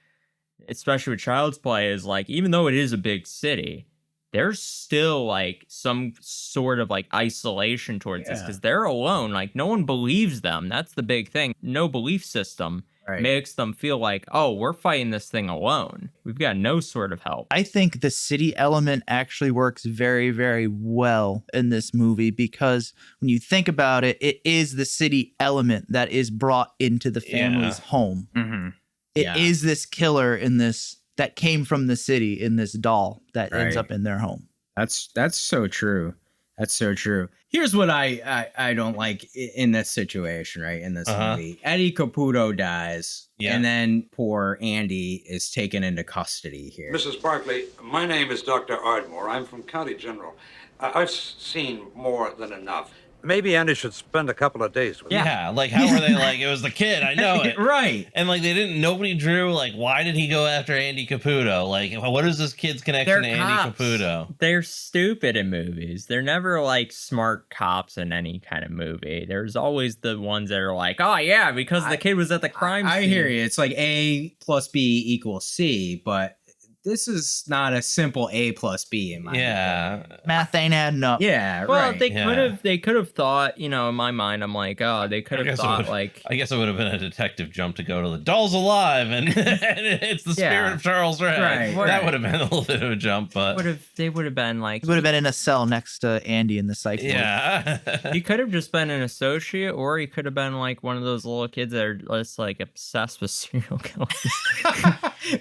especially with Child's Play, is like, even though it is a big city, there's still like some sort of like isolation towards this because they're alone. Like no one believes them. That's the big thing. No belief system makes them feel like, oh, we're fighting this thing alone. We've got no sort of help. I think the city element actually works very, very well in this movie because when you think about it, it is the city element that is brought into the family's home. Mm-hmm. It is this killer in this that came from the city in this doll that ends up in their home. That's so true. That's so true. Here's what I don't like in this situation, right? In this movie, Eddie Caputo dies, and then poor Andy is taken into custody here. Mrs. Barkley, my name is Dr. Ardmore. I'm from County General. I've seen more than enough. Maybe Andy should spend a couple of days with him. Yeah, like how were they like, it was the kid, I know it. Right. And like nobody drew, like, why did he go after Andy Caputo? Like, what is this kid's connection to Andy Caputo? They're stupid in movies. They're never like smart cops in any kind of movie. There's always the ones that are like, oh yeah, because the kid was at the crime scene. I hear you. It's like A plus B equals C, but this is not a simple A plus B in my opinion. Math ain't adding up. Yeah, well, right. they could have thought, you know, in my mind, I'm like, oh, they could have thought like, I guess it would have been a detective jump to go to the doll's alive and, and it's the spirit of Charles Ray. Right. That would have been a little bit of a jump, but they would have been like, He would have been in a cell next to Andy in the psych ward. yeah. he could have just been an associate, or he could have been like one of those little kids that are just like obsessed with serial killers.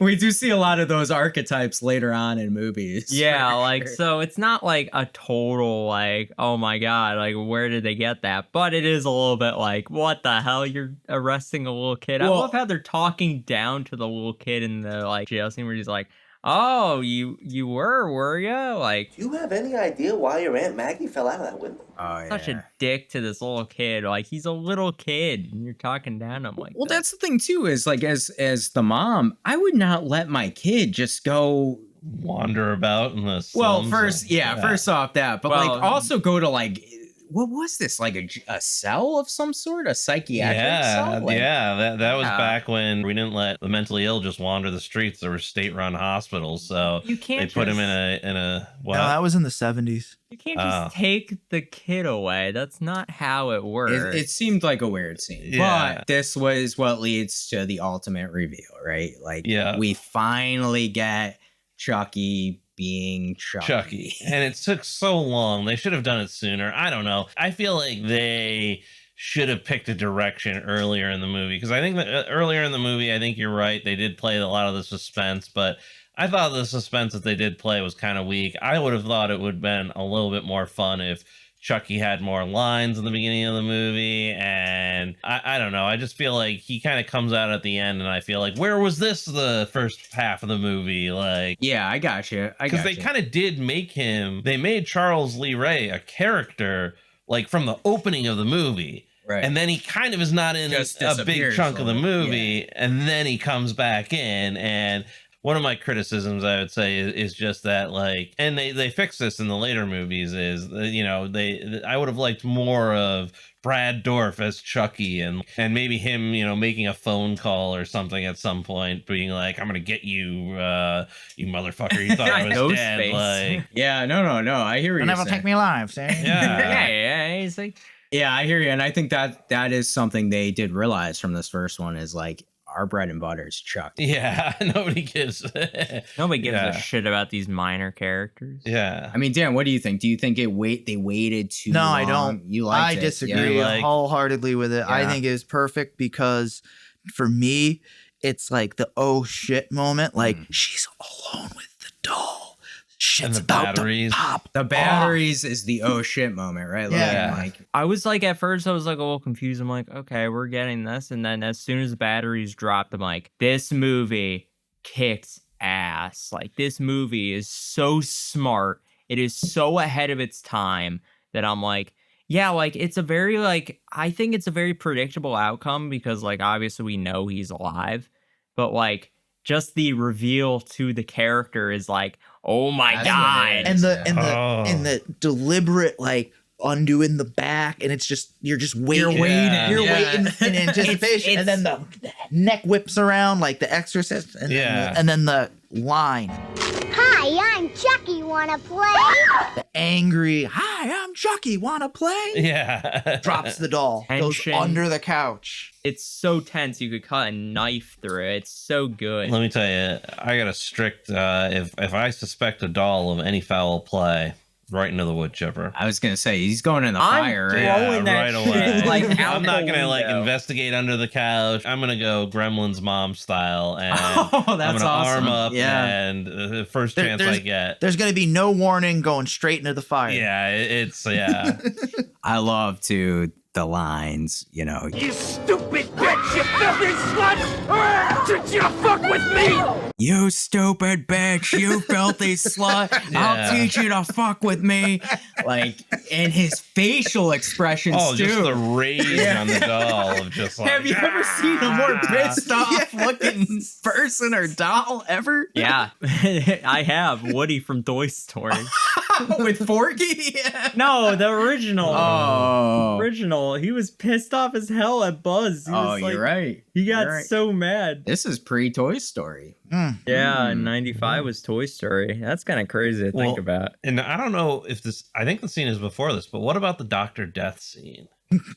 We do see a lot of those archetypes later on in movies. Yeah, like, so it's not like a total like, oh my god, like where did they get that? But it is a little bit like, what the hell, you're arresting a little kid. I love how they're talking down to the little kid in the like jail scene where he's like, oh, you were you? Like, Do you have any idea why your Aunt Maggie fell out of that window? Oh, yeah. such a dick to this little kid. Like, he's a little kid and you're talking down to him like Well, that's the thing too, is like as the mom, I would not let my kid just go Wander about in the well, slums. first off that, but Well, like also go to like, what was this, like a cell of some sort, a psychiatric cell? Like, that was back when we didn't let the mentally ill just wander the streets. There were state-run hospitals, so you can't they put him in a what? No, that was in the 70s. You can't just take the kid away. That's not how it works. It seemed like a weird scene, Yeah. but this was what leads to the ultimate reveal, right? Like, we finally get Chucky being Chucky. And it took so long. They should have done it sooner. I don't know. I feel like they should have picked a direction earlier in the movie, because I think that earlier in the movie, I think you're right, they did play a lot of the suspense, but I thought the suspense that they did play was kind of weak. I would have thought it would have been a little bit more fun if Chucky had more lines in the beginning of the movie, and I don't know. I just feel like he kind of comes out at the end, and I feel like, where was this the first half of the movie? Like, yeah, I got you. Because they kind of did make him. They made Charles Lee Ray a character like from the opening of the movie, right? And then he kind of is not in a big chunk of the movie, and then he comes back in and. One of my criticisms, I would say, is just that, like, and they fix this in the later movies, is, you know, I would have liked more of Brad Dourif as Chucky, and maybe him, you know, making a phone call or something at some point, being like, I'm gonna get you, you motherfucker, you thought I was dead. Like, yeah, no, I hear you. You'll never take me alive, Sam. yeah, he's like, yeah, I hear you, and I think that is something they did realize from this first one, is like, our bread and butter is Chucky. Yeah, nobody gives a shit about these minor characters. Yeah. I mean, Dan, what do you think? Do you think they waited too long? No, I don't. You liked I disagree wholeheartedly with it. Yeah. I think it is perfect because for me, it's like the oh shit moment. Like, she's alone with the doll. Shit's the about batteries. to pop. The batteries is the oh shit moment, right? Yeah. Like I was like, at first, I was like a little confused. I'm like, okay, we're getting this. And then as soon as the batteries dropped, I'm like, this movie kicks ass. Like, this movie is so smart. It is so ahead of its time that I'm like, yeah, like, it's a very, like, I think it's a very predictable outcome because, like, obviously we know he's alive. But, like, just the reveal to the character is like, oh my That's God. what it And is, the deliberate like undoing the back, and it's just you're just waiting. You're waiting. You're Yeah. waiting in anticipation, It's- and then the neck whips around like the Exorcist, and then the line, Hi, I'm Chucky. Wanna play? the angry, "Hi, I'm Chucky. Wanna play?" Yeah. Drops the doll, Tension. goes under the couch. It's so tense. You could cut a knife through it. It's so good. Let me tell you, I got a strict. If I suspect a doll of any foul play, right into the wood chipper. I was gonna say he's going in the I'm fire, right? throwing that right shit, away. like, out I'm not the gonna like window. investigate under the couch. I'm gonna go Gremlins mom style, and Oh, I'm that's gonna awesome. arm up, Yeah. and the first There- chance I there's- get. There's gonna be no warning, going straight into the fire. Yeah, it's yeah. I love to the lines, you know. You stupid bitch! You filthy slut! Did you fuck with me? You stupid bitch, you filthy slut. Yeah. I'll teach you to fuck with me. Like, and his facial expressions Oh, too. just the rage on the doll of just like. Have you ever seen a more pissed off looking person or doll ever? Yeah, I have Woody from Toy Story. With Forky? No, the original. Oh. Original. He was pissed off as hell at Buzz. He was You're right. He got You're right. so mad. This is pre-Toy Story. Yeah, 95 was Toy Story. That's kind of crazy to think about. And I don't know if this. I think the scene is before this, but what about the Dr. Death scene?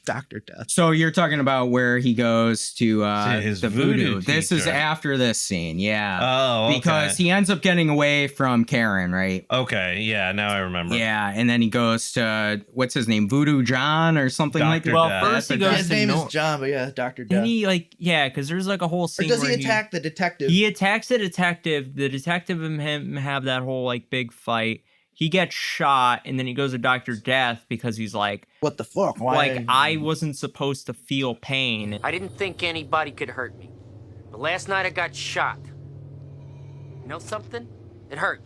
Dr. Death. So you're talking about where he goes to his the voodoo voodoo. This is teacher. after this scene, yeah. Oh, okay. Because he ends up getting away from Karen, right? Okay, yeah, now I remember. Yeah, and then he goes to what's his name, Voodoo John or something like that. Dr. Well, Death. first he goes His to name Nor- is John, but yeah, Dr. Death. Then he because there's like a whole Or scene does where he attack the detective? He attacks the detective. The detective and him have that whole like big fight. He gets shot, and then he goes to Dr. Death because he's like, What the fuck? Why? like, I wasn't supposed to feel pain. I didn't think anybody could hurt me. But last night I got shot. You know something? It hurt.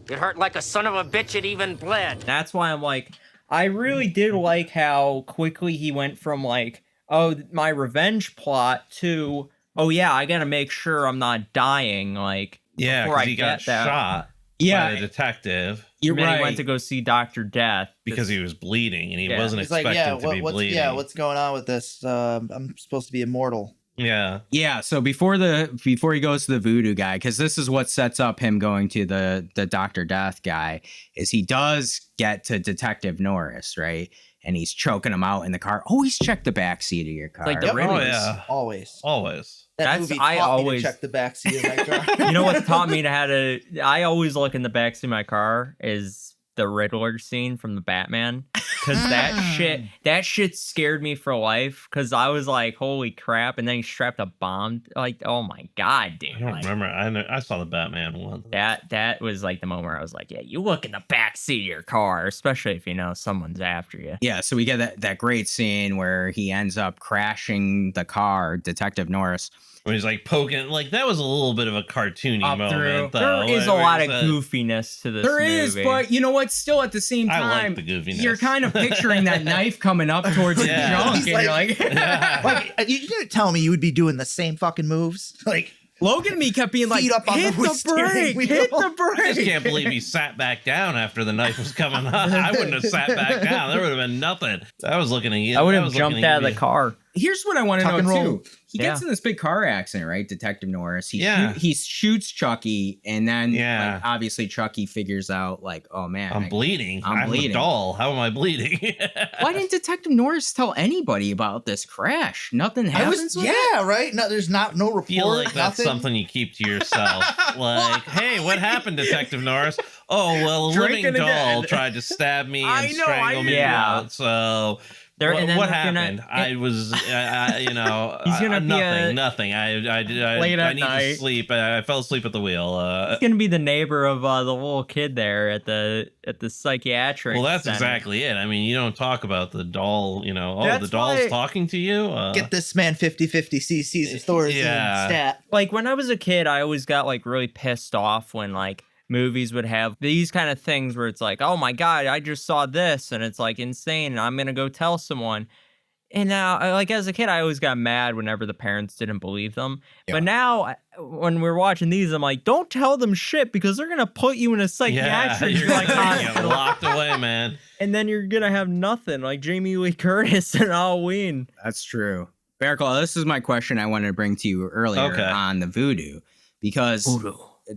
It hurt like a son of a bitch. It even bled. That's why I'm like, I really did like how quickly he went from like, oh, my revenge plot to, oh yeah, I gotta make sure I'm not dying. Like, Yeah, before I because he got get that. shot Yeah. by the detective You're And then right. he went to go see Dr. Death because he was bleeding and he Yeah. wasn't He's like, expected yeah, to be bleeding. what's going on with this? I'm supposed to be immortal. Yeah. Yeah, so before he goes to the voodoo guy, because this is what sets up him going to the Dr. Death guy, is he does get to Detective Norris, right? And he's choking him out in the car. Always check the back seat of your car. like the Yep. Riddlers. Oh, yeah. Always. Always. That That's- movie I taught me always- to check the back seat of my car. You know what taught me to how to? I always look in the backseat of my car is the Riddler scene from the Batman, because that shit scared me for life. Because I was like, holy crap! And then he strapped a bomb. Like, oh my god, dude! I don't Like, remember. I saw the Batman one. that was like the moment where I was like, yeah, you look in the backseat of your car, especially if you know someone's after you. Yeah, so we get that great scene where he ends up crashing the car, Detective Norris. Where he's like poking, like that was a little bit of a cartoony Up moment. through. Though, There is a where lot he's of goofiness to this There movie. is, but you know what? Still at the same I time, like the goofiness. you're kind of picturing that knife coming up towards Yeah. the junk, He's and you're like, Like, you didn't tell me you would be doing the same fucking moves. Like, Logan and me kept being like, Feet up on hit the the steering brake, wheel. hit the I just brake. can't believe he sat back down after the knife was coming up. I wouldn't have sat back down. There would have been nothing. I was looking at you. I would have jumped out of the car. Here's what I want to Tuck and know roll. too. He gets in this big car accident, right? Detective Norris. Yeah. He shoots Chucky, and then Yeah. like, obviously Chucky figures out like, oh man, I'm bleeding. I'm bleeding. a doll. How am I bleeding? Why didn't Detective Norris tell anybody about this crash? Nothing happens. with it? yeah, right. No, there's no report. Feel like that's nothing. something you keep to yourself. Like, hey, what happened, Detective Norris? Oh, well, a living Drinking doll again. tried to stab me I and know, strangle me Yeah. out. So What happened? I was, you know, he's gonna be nothing. I late at need night. to sleep. I fell asleep at the wheel. He's gonna be the neighbor of the little kid there at the psychiatric. Well, that's center. exactly it. I mean, you don't talk about the doll. You know, That's the doll's why- talking to you. Get this man 50-50 cc's of Thorazine stat. Like when I was a kid, I always got like really pissed off when like movies would have these kind of things where it's like, oh my god, I just saw this and it's like insane and I'm gonna go tell someone. And now, like as a kid, I always got mad whenever the parents didn't believe them. But now, when we're watching these, I'm like, don't tell them shit because they're gonna put you in a psychiatric you're like gonna get hospital. locked away, man. And then you're gonna have nothing like Jamie Lee Curtis and Halloween. That's true. Bearclaw, this is my question I wanted to bring to you earlier on the voodoo, because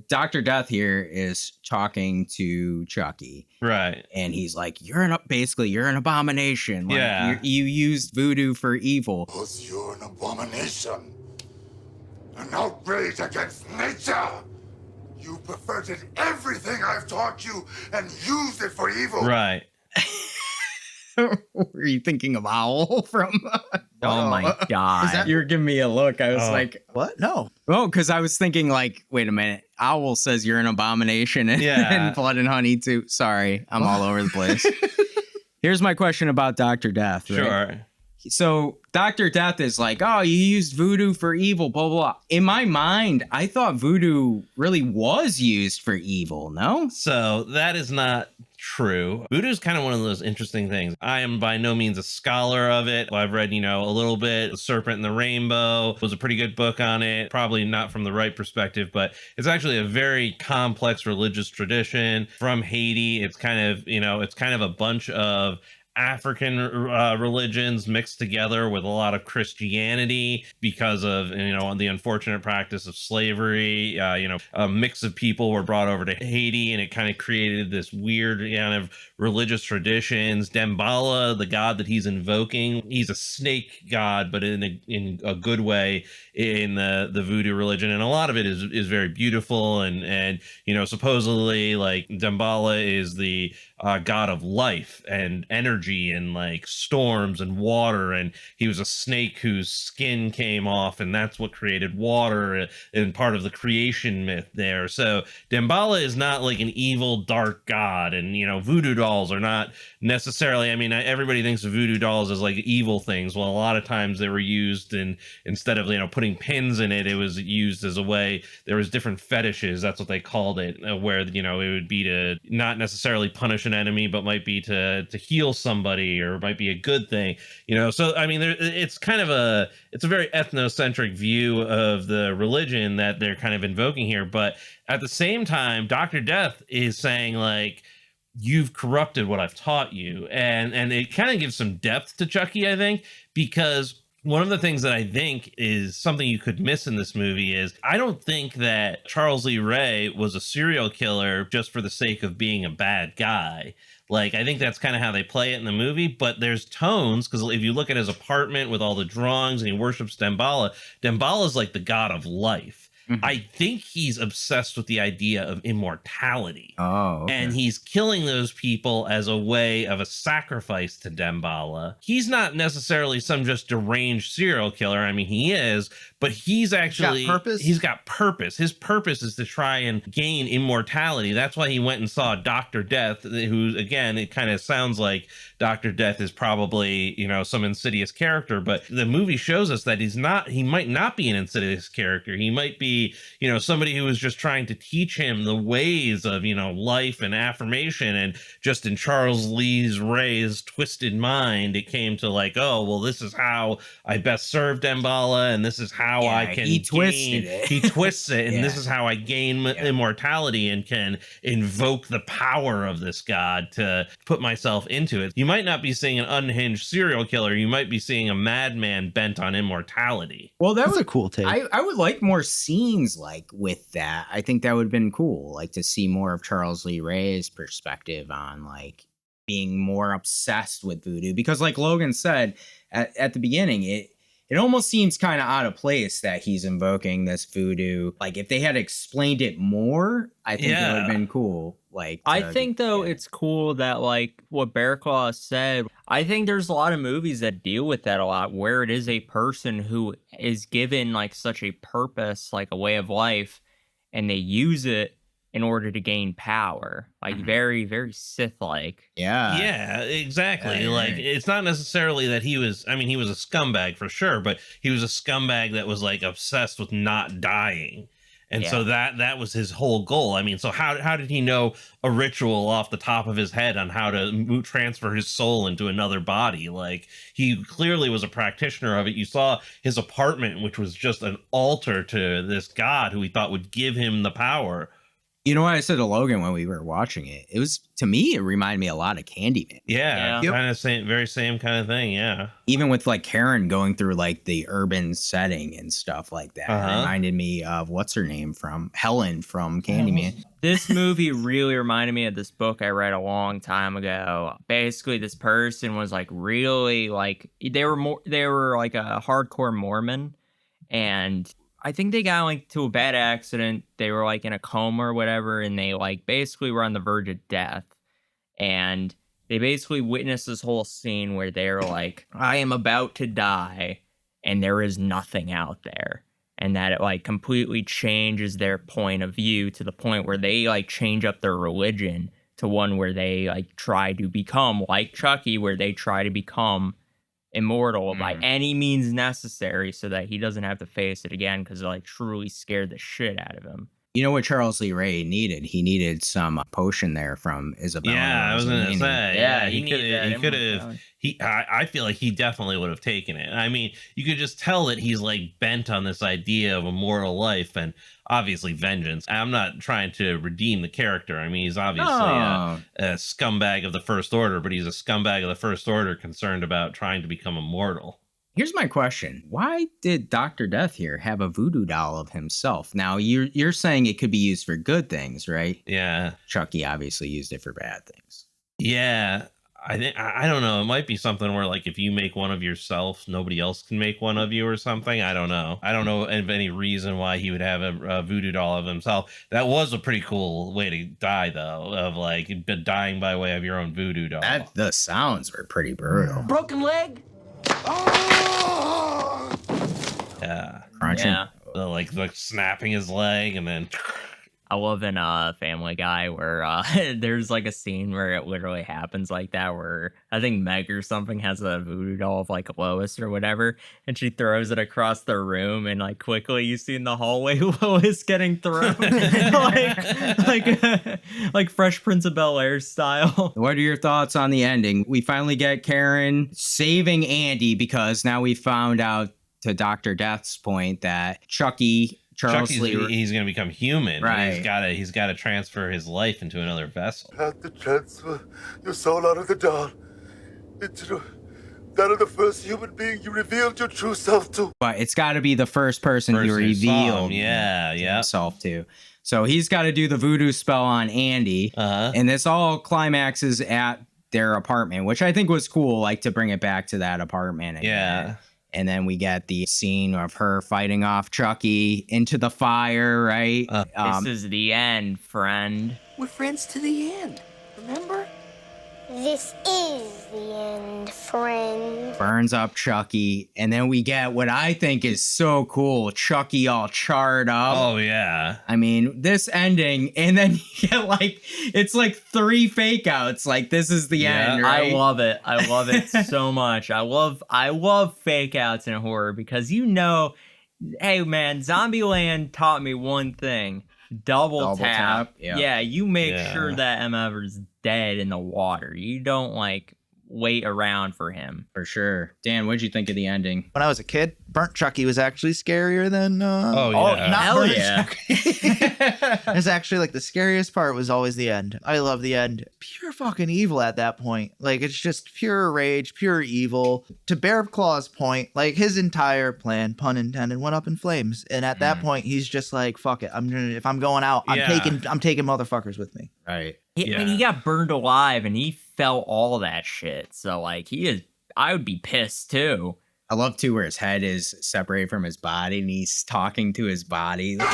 Dr. Death here is talking to Chucky. Right. And he's like, you're an abomination. Like, Yeah. You used voodoo for evil. Because you're an abomination. An outrage against nature. You perverted everything I've taught you and used it for evil. Right. Were you thinking of Owl from? Oh my god! You're giving me a look. I was like, what? No. Oh, because I was thinking like, wait a minute. Owl says you're an abomination and, and Blood and Honey too. Sorry, I'm all over the place. Here's my question about Dr. Death. Right? Sure. So Dr. Death is like, oh, you used voodoo for evil, blah, blah, blah. In my mind, I thought voodoo really was used for evil, no? So that is not true. Voodoo is kind of one of those interesting things. I am by no means a scholar of it. I've read, you know, a little bit. The Serpent and the Rainbow was a pretty good book on it. Probably not from the right perspective, but it's actually a very complex religious tradition from Haiti. It's kind of, you know, it's kind of a bunch of African religions mixed together with a lot of Christianity because of, you know, the unfortunate practice of slavery. You know, a mix of people were brought over to Haiti and it kind of created this weird kind of religious traditions. Damballa, the god that he's invoking, he's a snake god, but in a good way in the voodoo religion. And a lot of it is very beautiful. And, you know, supposedly like Damballa is the god of life and energy and like storms and water, and he was a snake whose skin came off, and that's what created water and part of the creation myth there. So Damballa is not like an evil dark god, and you know, voodoo dolls are not necessarily, I mean, everybody thinks of voodoo dolls as like evil things. Well, a lot of times they were used, and instead of, you know, putting pins in it, it was used as a way, there was different fetishes, that's what they called it, where, you know, it would be to not necessarily punish an enemy, but might be to heal somebody, or might be a good thing, you know. So I mean, it's kind of it's a very ethnocentric view of the religion that they're kind of invoking here. But at the same time, Dr. Death is saying like, you've corrupted what I've taught you, and it kind of gives some depth to Chucky, I think, because one of the things that I think is something you could miss in this movie is I don't think that Charles Lee Ray was a serial killer just for the sake of being a bad guy. Like, I think that's kind of how they play it in the movie, but there's tones, because if you look at his apartment with all the drawings and he worships Damballa, Damballa's like the god of life. Mm-hmm. I think he's obsessed with the idea of immortality. Oh, okay. And he's killing those people as a way of a sacrifice to Damballa. He's not necessarily some just deranged serial killer. I mean, he is, but he's actually he's got purpose. His purpose is to try and gain immortality. That's why he went and saw Dr. Death, who, again, it kind of sounds like Dr. Death is probably, you know, some insidious character, but the movie shows us that he might not be an insidious character. He might be, you know, somebody who was just trying to teach him the ways of, you know, life and affirmation. And just in Charles Lee Ray's twisted mind, it came to like, oh, well, this is how I best serve Damballa, and this is how I can he twisted it. He twists it, and this is how I gain immortality and can invoke the power of this god to put myself into it. You might not be seeing an unhinged serial killer. You might be seeing a madman bent on immortality. Well, that's a cool take. I would like more scenes like with that. I think that would have been cool, like to see more of Charles Lee Ray's perspective on like being more obsessed with voodoo, because like Logan said at the beginning, it almost seems kind of out of place that he's invoking this voodoo. Like if they had explained it more, I think it would have been cool. Like I think though it's cool that like what Bearclaw said. I think there's a lot of movies that deal with that a lot, where it is a person who is given like such a purpose, like a way of life, and they use it in order to gain power, like very, very Sith-like. Yeah, exactly. Like, it's not necessarily that he was, I mean, he was a scumbag for sure, but he was a scumbag that was like obsessed with not dying. And so that was his whole goal. I mean, so how did he know a ritual off the top of his head on how to transfer his soul into another body? Like, he clearly was a practitioner of it. You saw his apartment, which was just an altar to this god who he thought would give him the power. You know what I said to Logan when we were watching it? It was, to me, it reminded me a lot of Candyman. Yeah. Kind of very same kind of thing. Yeah. Even with like Karen going through like the urban setting and stuff like that. It reminded me of what's her name from Helen from Candyman. This movie really reminded me of this book I read a long time ago. Basically, this person was like really like they were like a hardcore Mormon, and I think they got like to a bad accident. They were like in a coma or whatever, and they like basically were on the verge of death. And they basically witnessed this whole scene where they're like, I am about to die, and there is nothing out there. And that it like completely changes their point of view to the point where they like change up their religion to one where they like try to become like Chucky, where they try to become immortal by any means necessary so that he doesn't have to face it again, because it like truly scared the shit out of him. You know what Charles Lee Ray needed? He needed some potion there from Isabella. Yeah, I was gonna say. Yeah, he could have. I feel like he definitely would have taken it. I mean, you could just tell that he's like bent on this idea of immortal life and obviously vengeance. I'm not trying to redeem the character. I mean, he's obviously a scumbag of the First Order, but he's a scumbag of the First Order concerned about trying to become immortal. Here's my question. Why did Dr. Death here have a voodoo doll of himself? Now, you're saying it could be used for good things, right? Yeah. Chucky obviously used it for bad things. Yeah. I don't know. It might be something where like if you make one of yourself, nobody else can make one of you or something. I don't know. I don't know of any reason why he would have a voodoo doll of himself. That was a pretty cool way to die, though, of like dying by way of your own voodoo doll. The sounds were pretty brutal. Broken leg? Yeah. Crunching. Yeah. Like snapping his leg and then... I love in Family Guy where there's like a scene where it literally happens like that, where I think Meg or something has a voodoo doll of like Lois or whatever, and she throws it across the room, and like quickly you see in the hallway Lois getting thrown like Fresh Prince of Bel-Air style. What are your thoughts on the ending? We finally get Karen saving Andy because now we found out, to Dr. Death's point, that Chucky... Chucky's, he's going to become human. Right. He's got to transfer his life into another vessel. You have to transfer your soul out of the doll into that of the first human being you revealed your true self to. But it's got to be the first person you revealed himself to. So he's got to do the voodoo spell on Andy. And this all climaxes at their apartment, which I think was cool, like to bring it back to that apartment. Yeah. And then we get the scene of her fighting off Chucky into the fire, right? This is the end, friend. We're friends to the end, remember? This is the end, friend. Burns up Chucky. And then we get what I think is so cool, Chucky all charred up. Oh, yeah. I mean, this ending, and then you get like, it's like 3 fake outs. Like, this is the end, right? I love it. I love it so much. I love fake outs in horror because, you know, hey, man, Zombieland taught me one thing. Double tap. Yeah, you make sure that MFer's dead in the water. You don't like wait around for him. For sure. Dan, what'd you think of the ending? When I was a kid, Burnt Chucky was actually scarier than It's actually like the scariest part was always the end. I love the end. Pure fucking evil at that point. Like, it's just pure rage, pure evil. To Bearclaw's point, like, his entire plan, pun intended, went up in flames. And at that point, he's just like, fuck it. If I'm going out, I'm taking motherfuckers with me. Right. I mean, he got burned alive and he felt all that shit. So like I would be pissed too. I love too where his head is separated from his body and he's talking to his body. Oh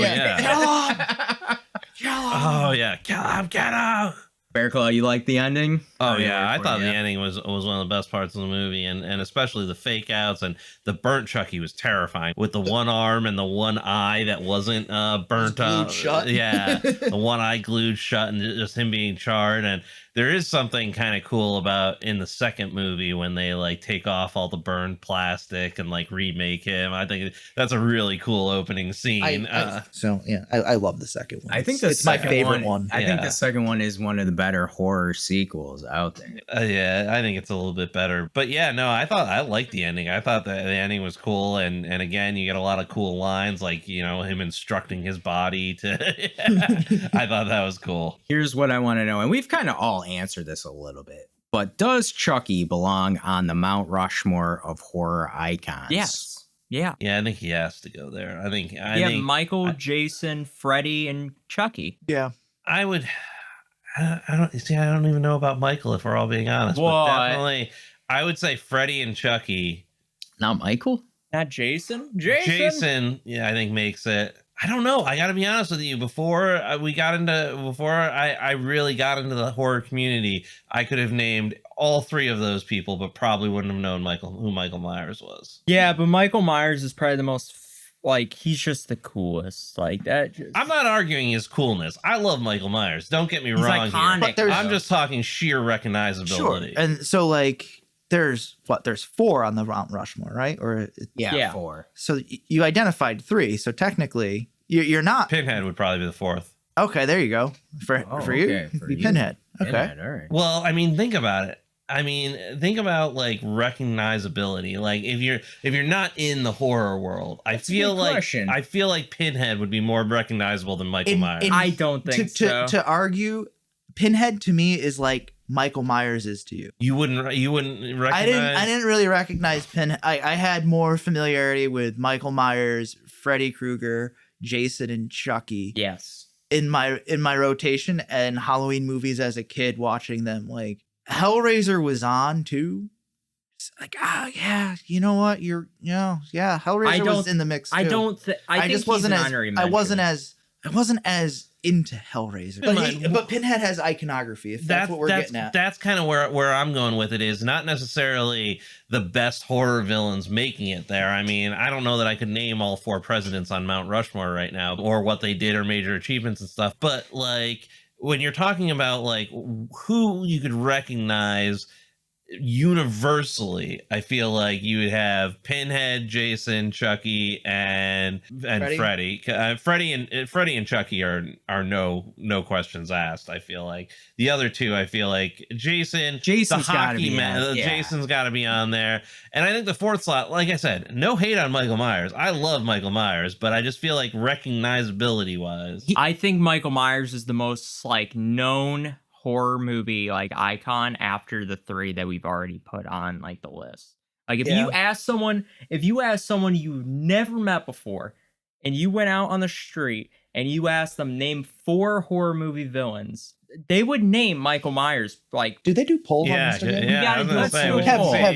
yeah. Oh yeah. Kill him, get him. Bearclaw, you like the ending? Oh yeah, I thought the ending was one of the best parts of the movie, and especially the fake outs and the burnt Chucky was terrifying with the one arm and the one eye that wasn't burnt up. Shut. Yeah, the one eye glued shut, and just him being charred. And there is something kind of cool about in the second movie when they like take off all the burned plastic and like remake him. I think that's a really cool opening scene. So yeah, I love the second one. I think it's my favorite one. I think the second one is one of the better horror sequels out there. Yeah, I think it's a little bit better. But yeah, no, I liked the ending. I thought that the ending was cool, and again, you get a lot of cool lines like him instructing his body to. I thought that was cool. Here's what I want to know, and we've kind of all answered this a little bit. But does Chucky belong on the Mount Rushmore of horror icons? Yes. Yeah. Yeah, I think he has to go there. I think Michael, Jason, Freddy, and Chucky. Yeah. I would. I don't even know about Michael, if we're all being honest. What? But definitely, I would say Freddy and Chucky. Not Michael? Not Jason? Jason, yeah, I think makes it. I don't know. I got to be honest with you. Before I really got into the horror community, I could have named all three of those people, but probably wouldn't have known who Michael Myers was. Yeah, but Michael Myers is probably the most, he's just the coolest. Like that. I'm not arguing his coolness. I love Michael Myers. Don't get me wrong iconic, here. I'm just talking sheer recognizability. Sure. And so there's 4 on the Mount Rushmore, right? Or yeah, 4. So you identified 3. So technically, you're not. Pinhead would probably be the 4th. Okay, there you go. For you, okay, for be you. Pinhead. Okay. Pinhead, all right. Well, I mean, think about it. I mean, think about recognizability. Like if you're not in the horror world, I feel like Pinhead would be more recognizable than Michael Myers. I don't think so. To argue, Pinhead to me is like Michael Myers is to you. You wouldn't recognize. I didn't really recognize Pinhead. I had more familiarity with Michael Myers, Freddy Krueger, Jason, and Chucky. Yes. In my rotation and Halloween movies as a kid, watching them, Hellraiser was on too. It's yeah, you know what? Hellraiser was in the mix too. I wasn't as into Hellraiser. But Pinhead has iconography, if that's what we're getting at. That's kind of where I'm going with it, is not necessarily the best horror villains making it there. I mean, I don't know that I could name all 4 presidents on Mount Rushmore right now, or what they did or major achievements and stuff. But when you're talking about who you could recognize universally, I feel like you would have Pinhead, Jason, Chucky, and Freddy. Freddy and Chucky are no questions asked. I feel like the other 2. I feel like Jason's gotta be on there, and I think the 4th slot. Like I said, no hate on Michael Myers. I love Michael Myers, but I just feel like recognizability wise, I think Michael Myers is the most known horror movie icon after the 3 that we've already put on the list. If you ask someone you've never met before and you went out on the street and you asked them name 4 horror movie villains, they would name Michael Myers. Do they do polls on Instagram? We gotta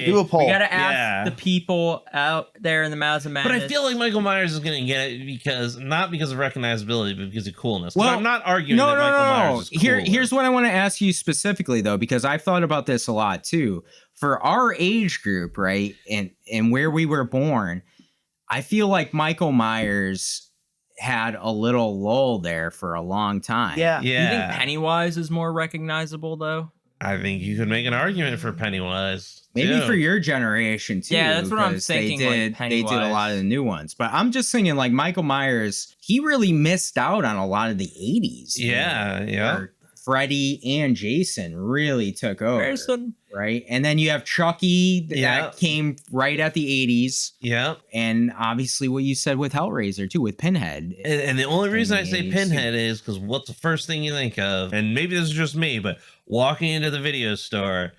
do a poll. We gotta ask the people out there in the Mouths of Madness. But I feel like Michael Myers is going to get it not because of recognizability, but because of coolness. Well, I'm not arguing that Michael Myers is cool. Here's what I want to ask you specifically, though, because I've thought about this a lot too. For our age group, right, and where we were born, I feel like Michael Myers had a little lull there for a long time. Yeah. You think Pennywise is more recognizable though? I think you could make an argument for Pennywise. Maybe for your generation too. Yeah, that's what I'm thinking. They did a lot of the new ones, but I'm just thinking Michael Myers. He really missed out on a lot of the 80s. Yeah. Freddy and Jason really took over, right? And then you have Chucky that came right at the 80s. Yeah. And obviously what you said with Hellraiser too, with Pinhead. And the only reason I say Pinhead is because what's the first thing you think of? And maybe this is just me, but walking into the video store,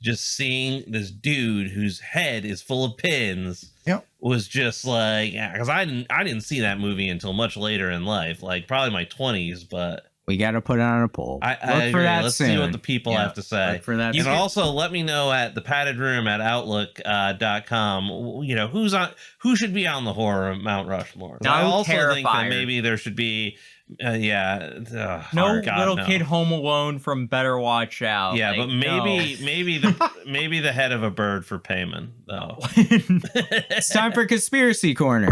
just seeing this dude whose head is full of pins was just because I didn't see that movie until much later in life, probably my 20s, but We got to put it on a poll. I Look for agree. that Let's soon. see what the people have to say. Look for that You soon. can also let me know at the padded room at outlook.com, who should be on the horror Mount Rushmore. No I also think that Terrifier. maybe there should be, No God, little no. kid home alone from Better Watch Out. Yeah, Like, but maybe the head of a bird for payment though. It's time for Conspiracy Corner.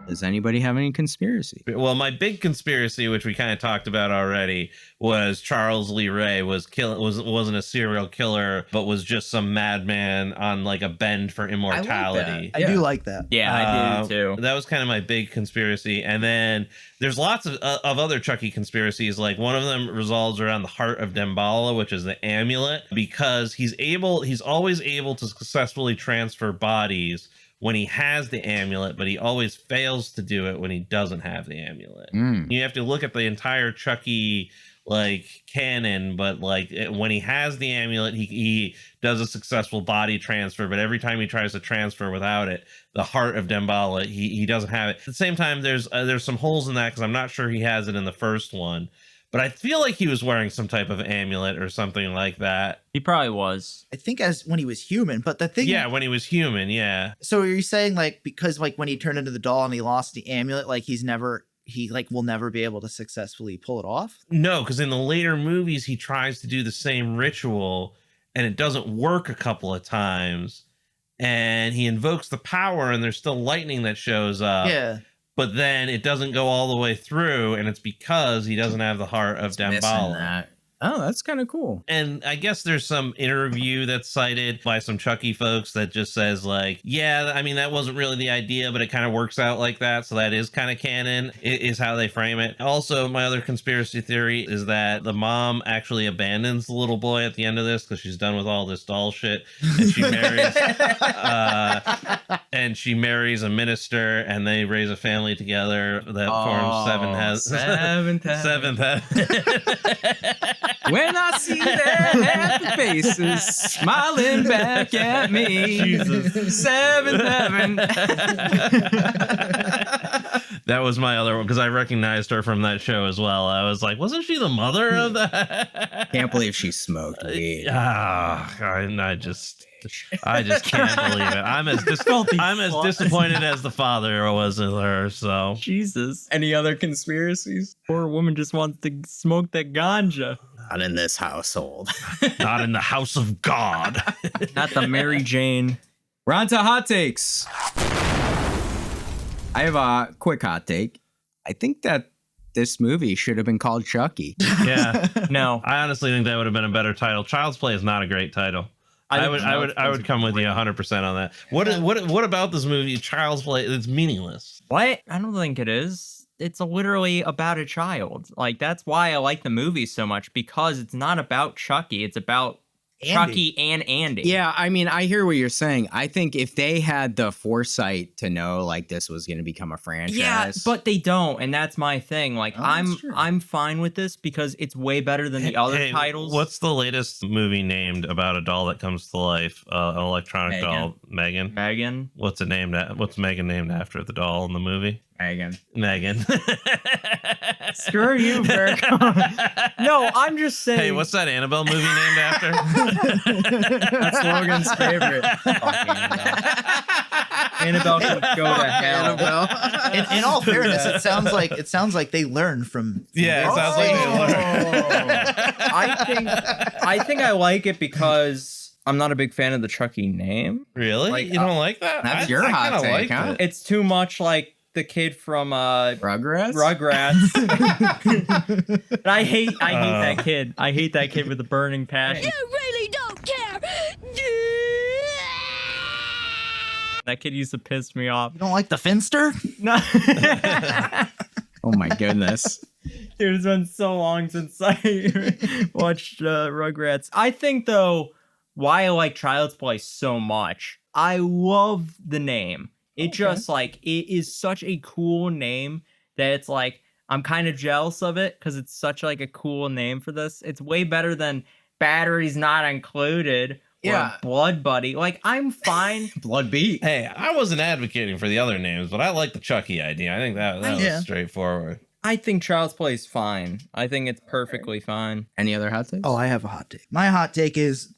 Does anybody have any conspiracy? Well, my big conspiracy, which we kind of talked about already, was Charles Lee Ray wasn't a serial killer, but was just some madman on like a bend for immortality. I do like that. Yeah, I do too. That was kind of my big conspiracy. And then there's lots of other Chucky conspiracies. Like one of them revolves around the heart of Damballa, which is the amulet, because he's always able to successfully transfer bodies when he has the amulet, but he always fails to do it when he doesn't have the amulet. You have to look at the entire Chucky like canon, but like when he has the amulet, he does a successful body transfer, but every time he tries to transfer without it, the heart of Damballa, he doesn't have it. At the same time, there's some holes in that because I'm not sure he has it in the first one. But I feel like he was wearing some type of amulet or something like that. He probably was. I think as when he was human, but the thing. Yeah, when he was human, yeah. So are you saying like because like when he turned into the doll and he lost the amulet, like he will never be able to successfully pull it off? No, because in the later movies he tries to do the same ritual and it doesn't work a couple of times. And he invokes the power and there's still lightning that shows up. Yeah. But then it doesn't go all the way through, and it's because he doesn't have the heart of Damballa. Oh, that's kind of cool. And I guess there's some interview that's cited by some Chucky folks that just says like, yeah, I mean, that wasn't really the idea, but it kind of works out like that. So that is kind of canon, is how they frame it. Also, my other conspiracy theory is that the mom actually abandons the little boy at the end of this because she's done with all this doll shit. And she marries a minister and they raise a family together that forms Seventh Heaven. When I see their happy faces smiling back at me, Jesus. Seventh Heaven. That was my other one because I recognized her from that show as well. I was like, wasn't she the mother of that? Can't believe she smoked weed. I just can't believe it. I'm as disappointed as the father was with her. So Jesus. Any other conspiracies? Poor woman just wants to smoke that ganja. Not in this household. Not in the house of God. Not the Mary Jane. We're on to hot takes. I have a quick hot take. I think that this movie should have been called Chucky. Yeah. No. I honestly think that would have been a better title. Child's Play is not a great title. I would come with you 100% on that. What about this movie, Child's Play? It's meaningless. What? I don't think it is. It's literally about a child. Like, that's why I like the movie so much, because it's not about Chucky. It's about Andy. Chucky and Andy. Yeah, I mean, I hear what you're saying. I think if they had the foresight to know like this was going to become a franchise. Yeah, but they don't, and that's my thing. Like, Oh, that's true. I'm fine with this because it's way better than the other titles. What's the latest movie named about a doll that comes to life? An electronic Megan. doll, Megan. Megan? What's it named? What's Megan named after the doll in the movie? Megan. Screw you, Bearclaw. No, I'm just saying. Hey, what's that Annabelle movie named after? That's Logan's favorite. Annabelle can go to hell. In all fairness, it sounds like they learned from. Yeah, it sounds like they learned. I think I like it because I'm not a big fan of the Chucky name. Really? Like, you don't like that? That's your hot kinda take, liked huh? it. It's too much like the kid from Rugrats? And I hate that kid. I hate that kid with a burning passion. You really don't care. That kid used to piss me off. You don't like the Finster? No. Oh my goodness. Dude, it's been so long since I watched Rugrats. I think, though, why I like Child's Play so much, I love the name. It just, like, it is such a cool name that it's, like, I'm kind of jealous of it because it's such, like, a cool name for this. It's way better than Batteries Not Included, Or Blood Buddy. Like, I'm fine. Blood Beat. Hey, I wasn't advocating for the other names, but I like the Chucky idea. I think that was straightforward. I think Child's Play is fine. I think it's perfectly fine. Any other hot takes? Oh, I have a hot take. My hot take is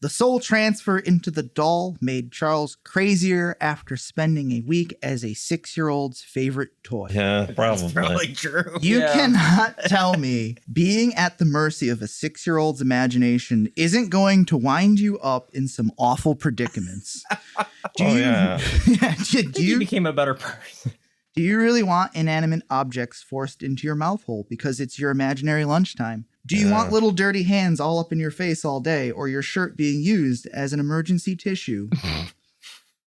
the soul transfer into the doll made Charles crazier after spending a week as a 6-year-old's favorite toy. Yeah, probably. That's probably true. You cannot tell me being at the mercy of a 6-year-old's imagination isn't going to wind you up in some awful predicaments. You became a better person. Do you really want inanimate objects forced into your mouth hole because it's your imaginary lunchtime? Do you want little dirty hands all up in your face all day, or your shirt being used as an emergency tissue?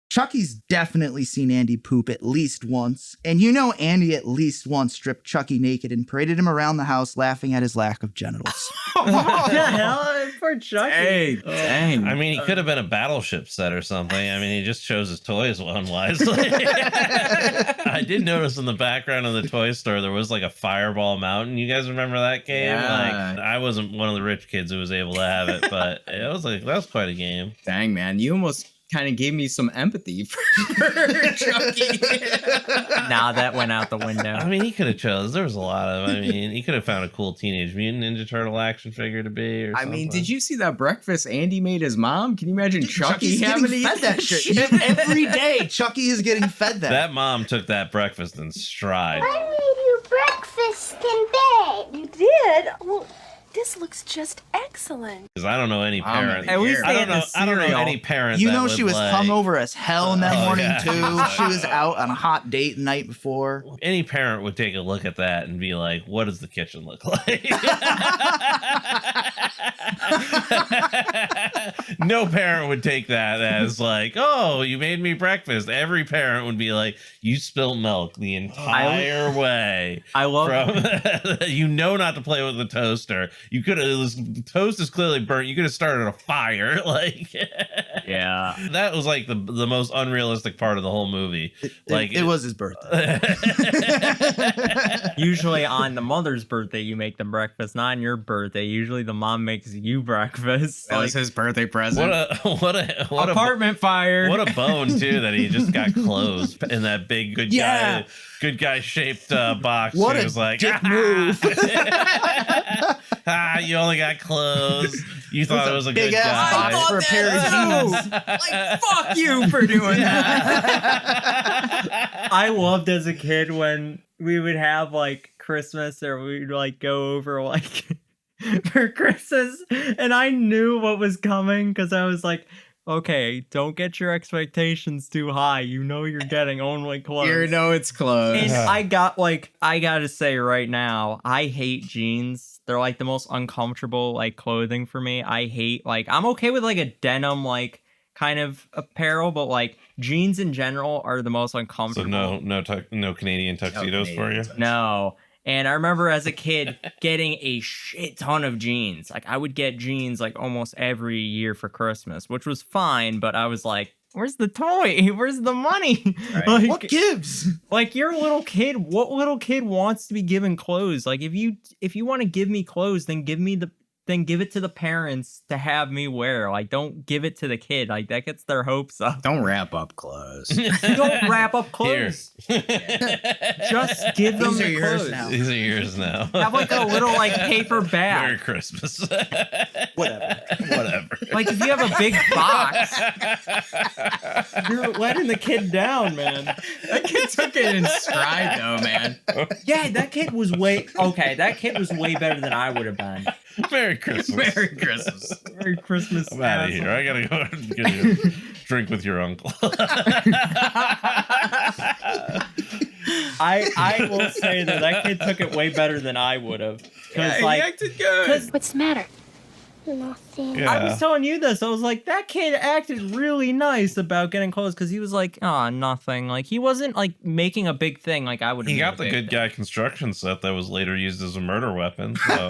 Chucky's definitely seen Andy poop at least once, and you know Andy at least once stripped Chucky naked and paraded him around the house laughing at his lack of genitals. What the hell? Poor Chucky. Hey, dang. I mean, he could have been a battleship set or something. I mean, he just chose his toys unwisely. I did notice in the background of the toy store there was like a Fireball Mountain. You guys remember that game? Yeah. Like, I wasn't one of the rich kids who was able to have it, but it was like, that was quite a game. Dang, man. You almost kind of gave me some empathy for Chucky. Nah, that went out the window. I mean, he could have chose. There was a lot of. I mean, he could have found a cool Teenage Mutant Ninja Turtle action figure to be. Or something. I mean, did you see that breakfast Andy made his mom? Can you imagine Chucky having to fed eat that shit every day? Chucky is getting fed that. That mom took that breakfast in stride. I made you breakfast in bed. You did? Well, this looks just excellent. Because I don't know any parent. At least I don't know any parent. You that know would she was like, hungover as hell in that morning yeah. too. She was out on a hot date the night before. Any parent would take a look at that and be like, "What does the kitchen look like?" No parent would take that as like, "Oh, you made me breakfast." Every parent would be like, "You spilled milk the entire way." I love you know not to play with the toaster. You could have. The toast is clearly burnt. You could have started a fire. Like, yeah, that was like the most unrealistic part of the whole movie. It was his birthday. Usually on the mother's birthday, you make them breakfast, not on your birthday. Usually the mom makes you breakfast. That was his birthday present. What apartment fire. What a bone too that he just got clothes in that big good guy shaped box. What he a was like, dick move. You only got clothes. You thought it was a big good ass guy. box for a pair of jeans. Like, fuck you for doing that. I loved as a kid when we would have like Christmas or we'd like go over like for Christmas and I knew what was coming because I was like, okay, don't get your expectations too high. You know you're getting only clothes. You know it's clothes. And I gotta say right now, I hate jeans. They're like the most uncomfortable like clothing for me. I hate I'm okay with like a denim like kind of apparel, but like jeans in general are the most uncomfortable. So no Canadian tuxedos for you? No. And I remember as a kid getting a shit ton of jeans. Like I would get jeans like almost every year for Christmas, which was fine, but I was like, where's the toy? Where's the money? Right. Like, What gives? like you're a little kid. What little kid wants to be given clothes? Like if you want to give me clothes, then give it to the parents to have me wear. Like, don't give it to the kid. Like, that gets their hopes up. Don't wrap up clothes. Don't wrap up clothes. Just give them the clothes. These are yours now. Have like a little like paper bag. Merry Christmas. Whatever. Like if you have a big box, you're letting the kid down, man. That kid took it in stride, though, man. Yeah, that kid was way better than I would have been. Merry Christmas. Merry Christmas. Merry Christmas. I'm out of here. I gotta go and get you a drink with your uncle. I will say that kid took it way better than I would have. Yeah, he acted good. What's the matter? Nothing. Yeah. I was telling you this. I was like, that kid acted really nice about getting clothes because he was like, oh, nothing. Like, he wasn't like making a big thing like I would have. He got the good guy construction set that was later used as a murder weapon. So,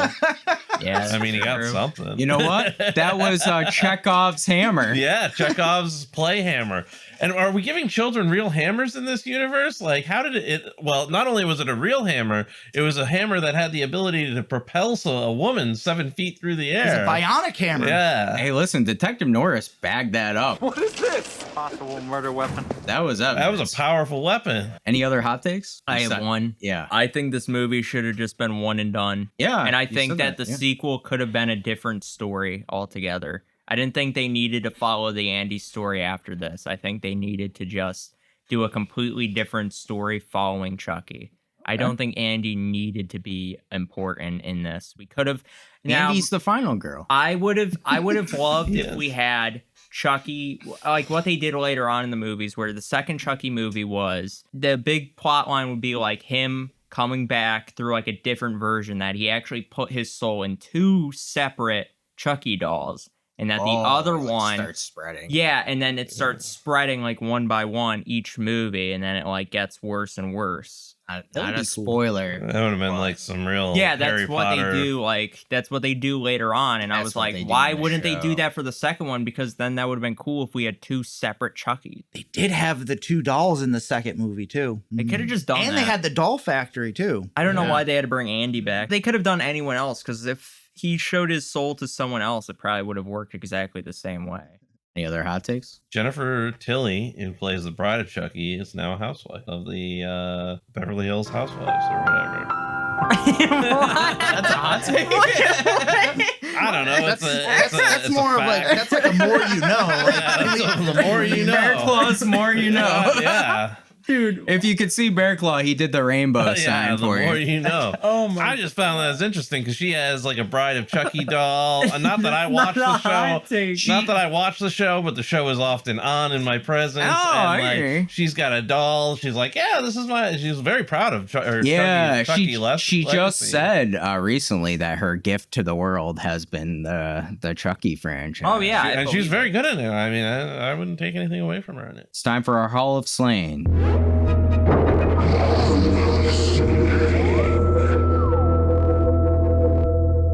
yeah, I mean, he got something. You know what? That was Chekhov's hammer. Yeah, Chekhov's play hammer. And are we giving children real hammers in this universe? Like, how did it? Well, not only was it a real hammer, it was a hammer that had the ability to propel a woman 7 feet through the air. It's a bionic hammer. Yeah. Hey, listen, Detective Norris bagged that up. What is this? Possible murder weapon. That was a powerful weapon. Any other hot takes? I have one. Yeah. I think this movie should have just been one and done. Yeah. And I you think said that the sequel could have been a different story altogether. I didn't think they needed to follow the Andy story after this. I think they needed to just do a completely different story following Chucky. I don't think Andy needed to be important in this. We could have. Andy's the final girl. I would have loved if we had Chucky, like what they did later on in the movies, where the second Chucky movie was, the big plot line would be like him coming back through like a different version, that he actually put his soul in 2 separate Chucky dolls. And that the other one starts spreading. Yeah, and then it starts spreading like one by one each movie, and then it like gets worse and worse. Not a spoiler. That would have been like some real that's Harry what Potter. they do. Like that's what they do later on, and I was like, why wouldn't they do that for the second one? Because then that would have been cool if we had 2 separate Chucky. They did have the 2 dolls in the second movie too. They could have just done that. And they had the doll factory too. I don't know why they had to bring Andy back. They could have done anyone else, because if he showed his soul to someone else, it probably would have worked exactly the same way. Any other hot takes? Jennifer Tilly, who plays the bride of Chucky, is now a housewife of the Beverly Hills Housewives or whatever. That's a hot take. I don't know. That's more of like, that's like a more you know. Like, the more you know. Bearclaw's more you know. Yeah. Dude, if you could see Bearclaw, he did the rainbow sign the for more you. you know. I just found that as interesting because she has like a Bride of Chucky doll. Not that I watched the show. Not that I watched the show, but the show is often on in my presence. I and agree. like, she's got a doll. She's like, yeah, this is my. She's very proud of Chucky she just said recently that her gift to the world has been the Chucky franchise. Oh yeah, and she's very good in it. I mean, I wouldn't take anything away from her in it. It's time for our Hall of Slain.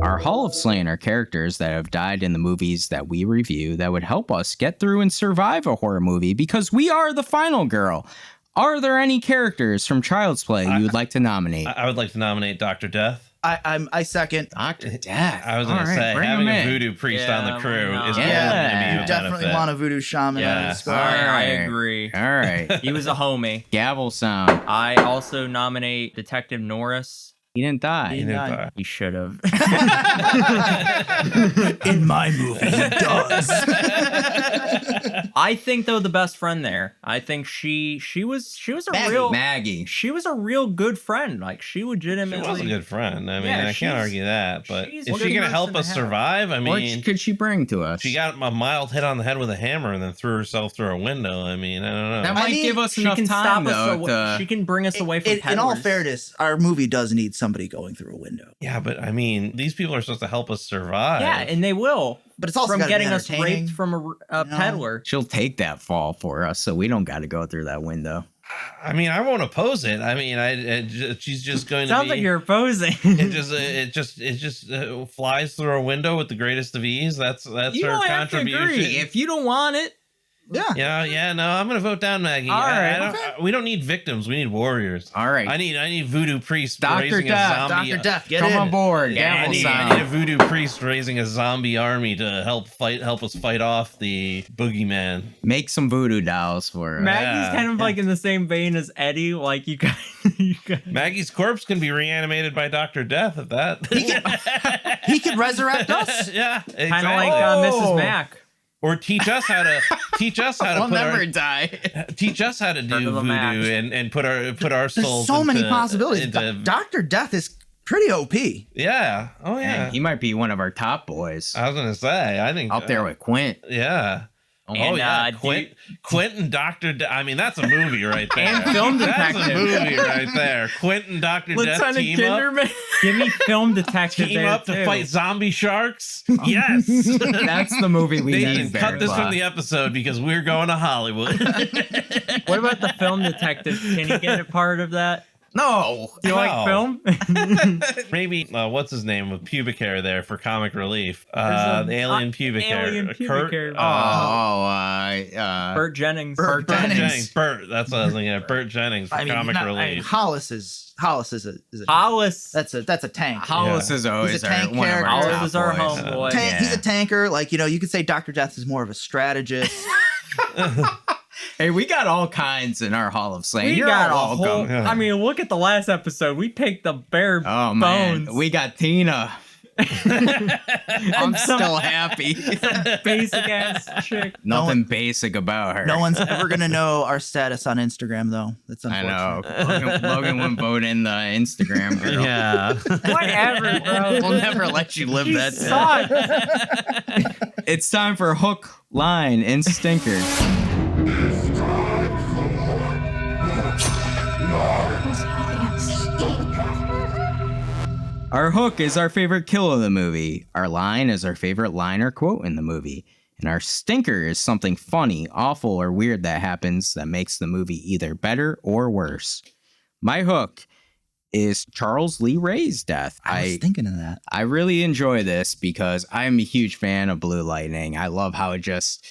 Our Hall of Slain are characters that have died in the movies that we review that would help us get through and survive a horror movie, because we are the final girl. Are there any characters from Child's Play you would like to nominate? I would like to nominate Dr. Death. I second Dr. Death. I was going to say, having a voodoo priest on the crew is going to be a you definitely benefit. want a voodoo shaman. Yeah. I agree. All right. He was a homie. Gavel sound. I also nominate Detective Norris. He didn't die. He didn't die. He should have. In my movie, he does. I think though the best friend there. I think she was a Maggie. She was a real good friend. Like she legitimately She was a good friend. I mean, Yeah, I can't argue that. But she's is a she good going to help person us to have. survive? I mean, What could she bring to us? she got a mild hit on the head with a hammer and then threw herself through a window. I mean, I don't know. That might give us enough time, though. She can bring us away from In all peddlers. fairness, our movie does need somebody going through a window. Yeah, but I mean, these people are supposed to help us survive. Yeah, and they will. But it's also from gotta be getting us entertaining, raped from a peddler. She'll take that fall for us, so we don't got to go through that window. I mean, I won't oppose it. I mean, she's just going to Sounds be. like you're opposing. It just flies through a window with the greatest of ease. That's You her don't have to contribution. agree. If you don't want it, Yeah. No, I'm gonna vote down Maggie. All right. We don't need victims. We need warriors. All right. I need voodoo priests Dr. raising Death. a zombie. Dr. Death, get come in. on board. Yeah, I Gavel need sound. a voodoo priest raising a zombie army to help us fight off the boogeyman. Make some voodoo dolls for us. Maggie's kind of like in the same vein as Eddie. Like you guys. Maggie's corpse can be reanimated by Dr. Death if that. He could resurrect us. Yeah, exactly. Kind of like Mrs. Mac. Or teach us how to We'll never die. teach us how to do Turn to the voodoo match. and put our There's souls. so many into- possibilities. into- Dr. Death is pretty OP. yeah. Oh yeah. He might be one of our top boys. I was gonna say. I think Up there with Quint. Yeah. And, yeah. Quint and Dr. I mean, that's a movie right there. And Film That's a Detective. movie right there. Quint and Dr. Death team up. Give me Film Detective. Team there, up to too. fight zombie sharks. Yes. That's the movie we They need. can cut this from the episode because we're going to Hollywood. What about the Film Detective? Can you get a part of that? No. You like film? Maybe what's his name with pubic hair there for comic relief? The alien pubic hair. Kurt. Burt Jennings. Burt Jennings. Burt. That's what I was thinking of. Burt Jennings for comic relief. Hollis is a Hollis. That's a tank. Hollis is always He's a tank one of character. our Hollis is our top boys. homeboy. He's a tanker. Like, you could say Dr. Death is more of a strategist. Hey, we got all kinds in our Hall of Fame. We You're got all a whole. welcome. I mean, look at the last episode. We picked the bare Oh man, bones. we got Tina. I'm still happy. Basic ass chick. Nothing basic about her. No one's ever gonna know our status on Instagram, though. That's I unfortunate. know. Logan wouldn't vote in the Instagram girl. Yeah. Whatever, bro. We'll never let you live You that suck. down. It's time for hook, line, and stinker. Our hook is our favorite kill of the movie. Our line is our favorite line or quote in the movie. And our stinker is something funny, awful, or weird that happens that makes the movie either better or worse. My hook is Charles Lee Ray's death. I was thinking of that. I really enjoy this because I'm a huge fan of Blue Lightning. I love how it just,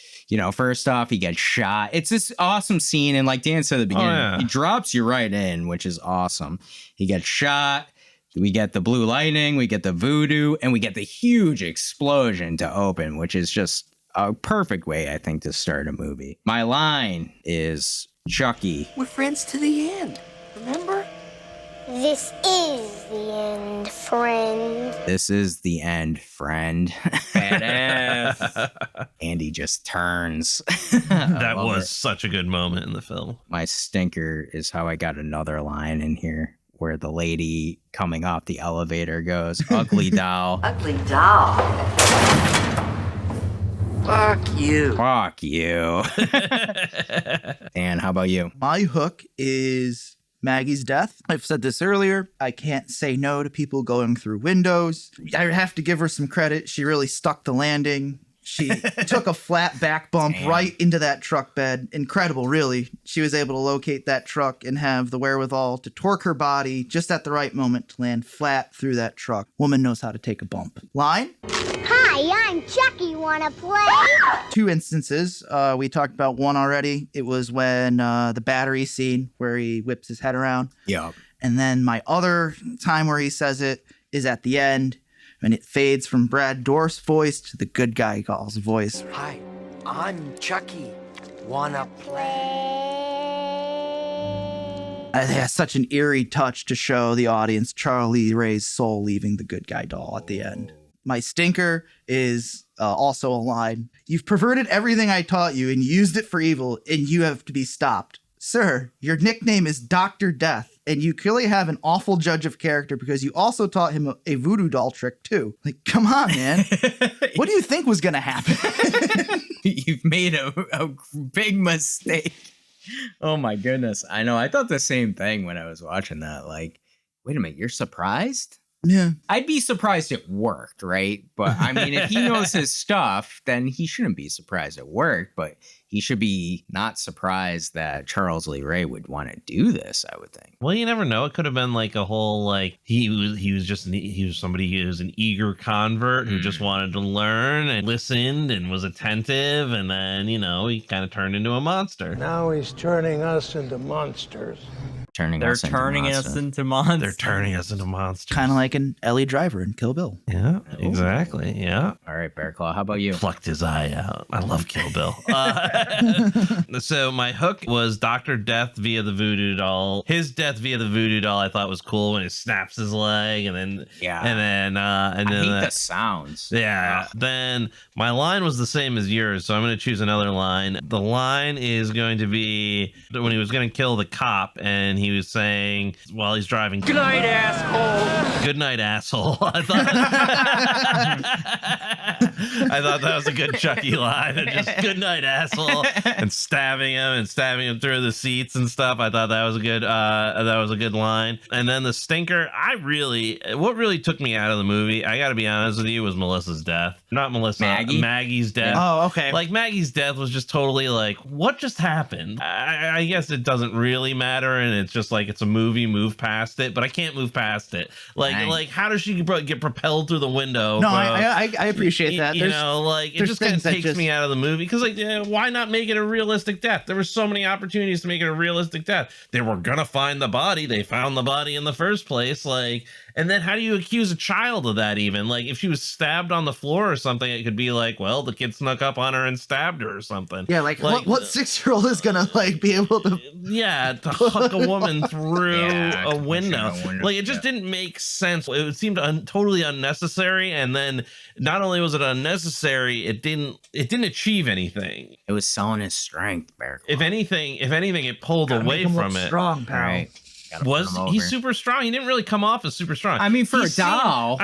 first off, he gets shot. It's this awesome scene. And like Dan said at the beginning, he drops you right in, which is awesome. He gets shot. We get the blue lightning, we get the voodoo, and we get the huge explosion to open, which is just a perfect way, I think, to start a movie. My line is Chucky. We're friends to the end, remember? This is the end, friend. This is the end, friend. Badass. Andy just turns. That was such a good moment in the film. My stinker is how I got another line in here where the lady coming off the elevator goes, ugly doll. Ugly doll. Fuck you. Fuck you. Dan, how about you? My hook is Maggie's death. I've said this earlier. I can't say no to people going through windows. I have to give her some credit. She really stuck the landing. She took a flat back bump right into that truck bed. Incredible, really. She was able to locate that truck and have the wherewithal to torque her body just at the right moment to land flat through that truck. Woman knows how to take a bump. Line? Hi, I'm Chucky. Wanna play? Two instances. We talked about one already. It was when the battery scene where he whips his head around. Yeah. And then my other time where he says it is at the end. And it fades from Brad Dourif's voice to the good guy doll's voice. Hi, I'm Chucky. Wanna play? It has such an eerie touch to show the audience Charlie Ray's soul leaving the good guy doll at the end. My stinker is also a line. You've perverted everything I taught you and used it for evil, and you have to be stopped. Sir, your nickname is Dr. Death, and you clearly have an awful judge of character because you also taught him a voodoo doll trick, too. Like, come on, man. What do you think was going to happen? You've made a big mistake. Oh, my goodness. I know. I thought the same thing when I was watching that. Like, wait a minute, you're surprised? Yeah. I'd be surprised it worked, right? But, I mean, if he knows his stuff, then he shouldn't be surprised it worked, but he should be not surprised that Charles Lee Ray would want to do this, I would think. Well, you never know. It could have been like a whole, like, he was somebody who was an eager convert who just wanted to learn and listened and was attentive. And then, he kind of turned into a monster. Now he's turning us into monsters. They're turning us into monsters. They're turning us into monsters. Kind of like an Ellie Driver in Kill Bill. Yeah, exactly. Yeah. All right, Bearclaw, how about you? Plucked his eye out. I love Kill Bill. So my hook was Dr. Death via the voodoo doll. His death via the voodoo doll I thought was cool when he snaps his leg and then I hate the sounds. Yeah. Then my line was the same as yours, so I'm going to choose another line. The line is going to be when he was going to kill the cop and he was saying while he's driving, "Good night, asshole." Good night, asshole. I thought I thought that was a good Chucky line. And just good night, asshole, and stabbing him through the seats and stuff. I thought that was a good line. And then the stinker. What really took me out of the movie, I got to be honest with you, was Melissa's death. Not Melissa, Maggie's death. Oh, okay. Like Maggie's death was just totally like, what just happened? I guess it doesn't really matter, and it's just like it's a movie. Move past it, but I can't move past it. Like how does she get propelled through the window? No, I appreciate that. It just kind of takes me out of the movie because why not make it a realistic death? There were so many opportunities to make it a realistic death. They were gonna find the body. They found the body in the first place. And then how do you accuse a child of that even? Like if she was stabbed on the floor or something, it could be like, well, the kid snuck up on her and stabbed her or something. Yeah, like what 6-year-old is gonna be able to to huck a woman through a window. Like it just didn't make sense. It seemed totally unnecessary. And then not only was it unnecessary, it didn't achieve anything. It was selling his strength, Bearclaw. If anything, it pulled away from it. Strong, pal. Right. He's super strong? He didn't really come off as super strong. I mean, for a doll.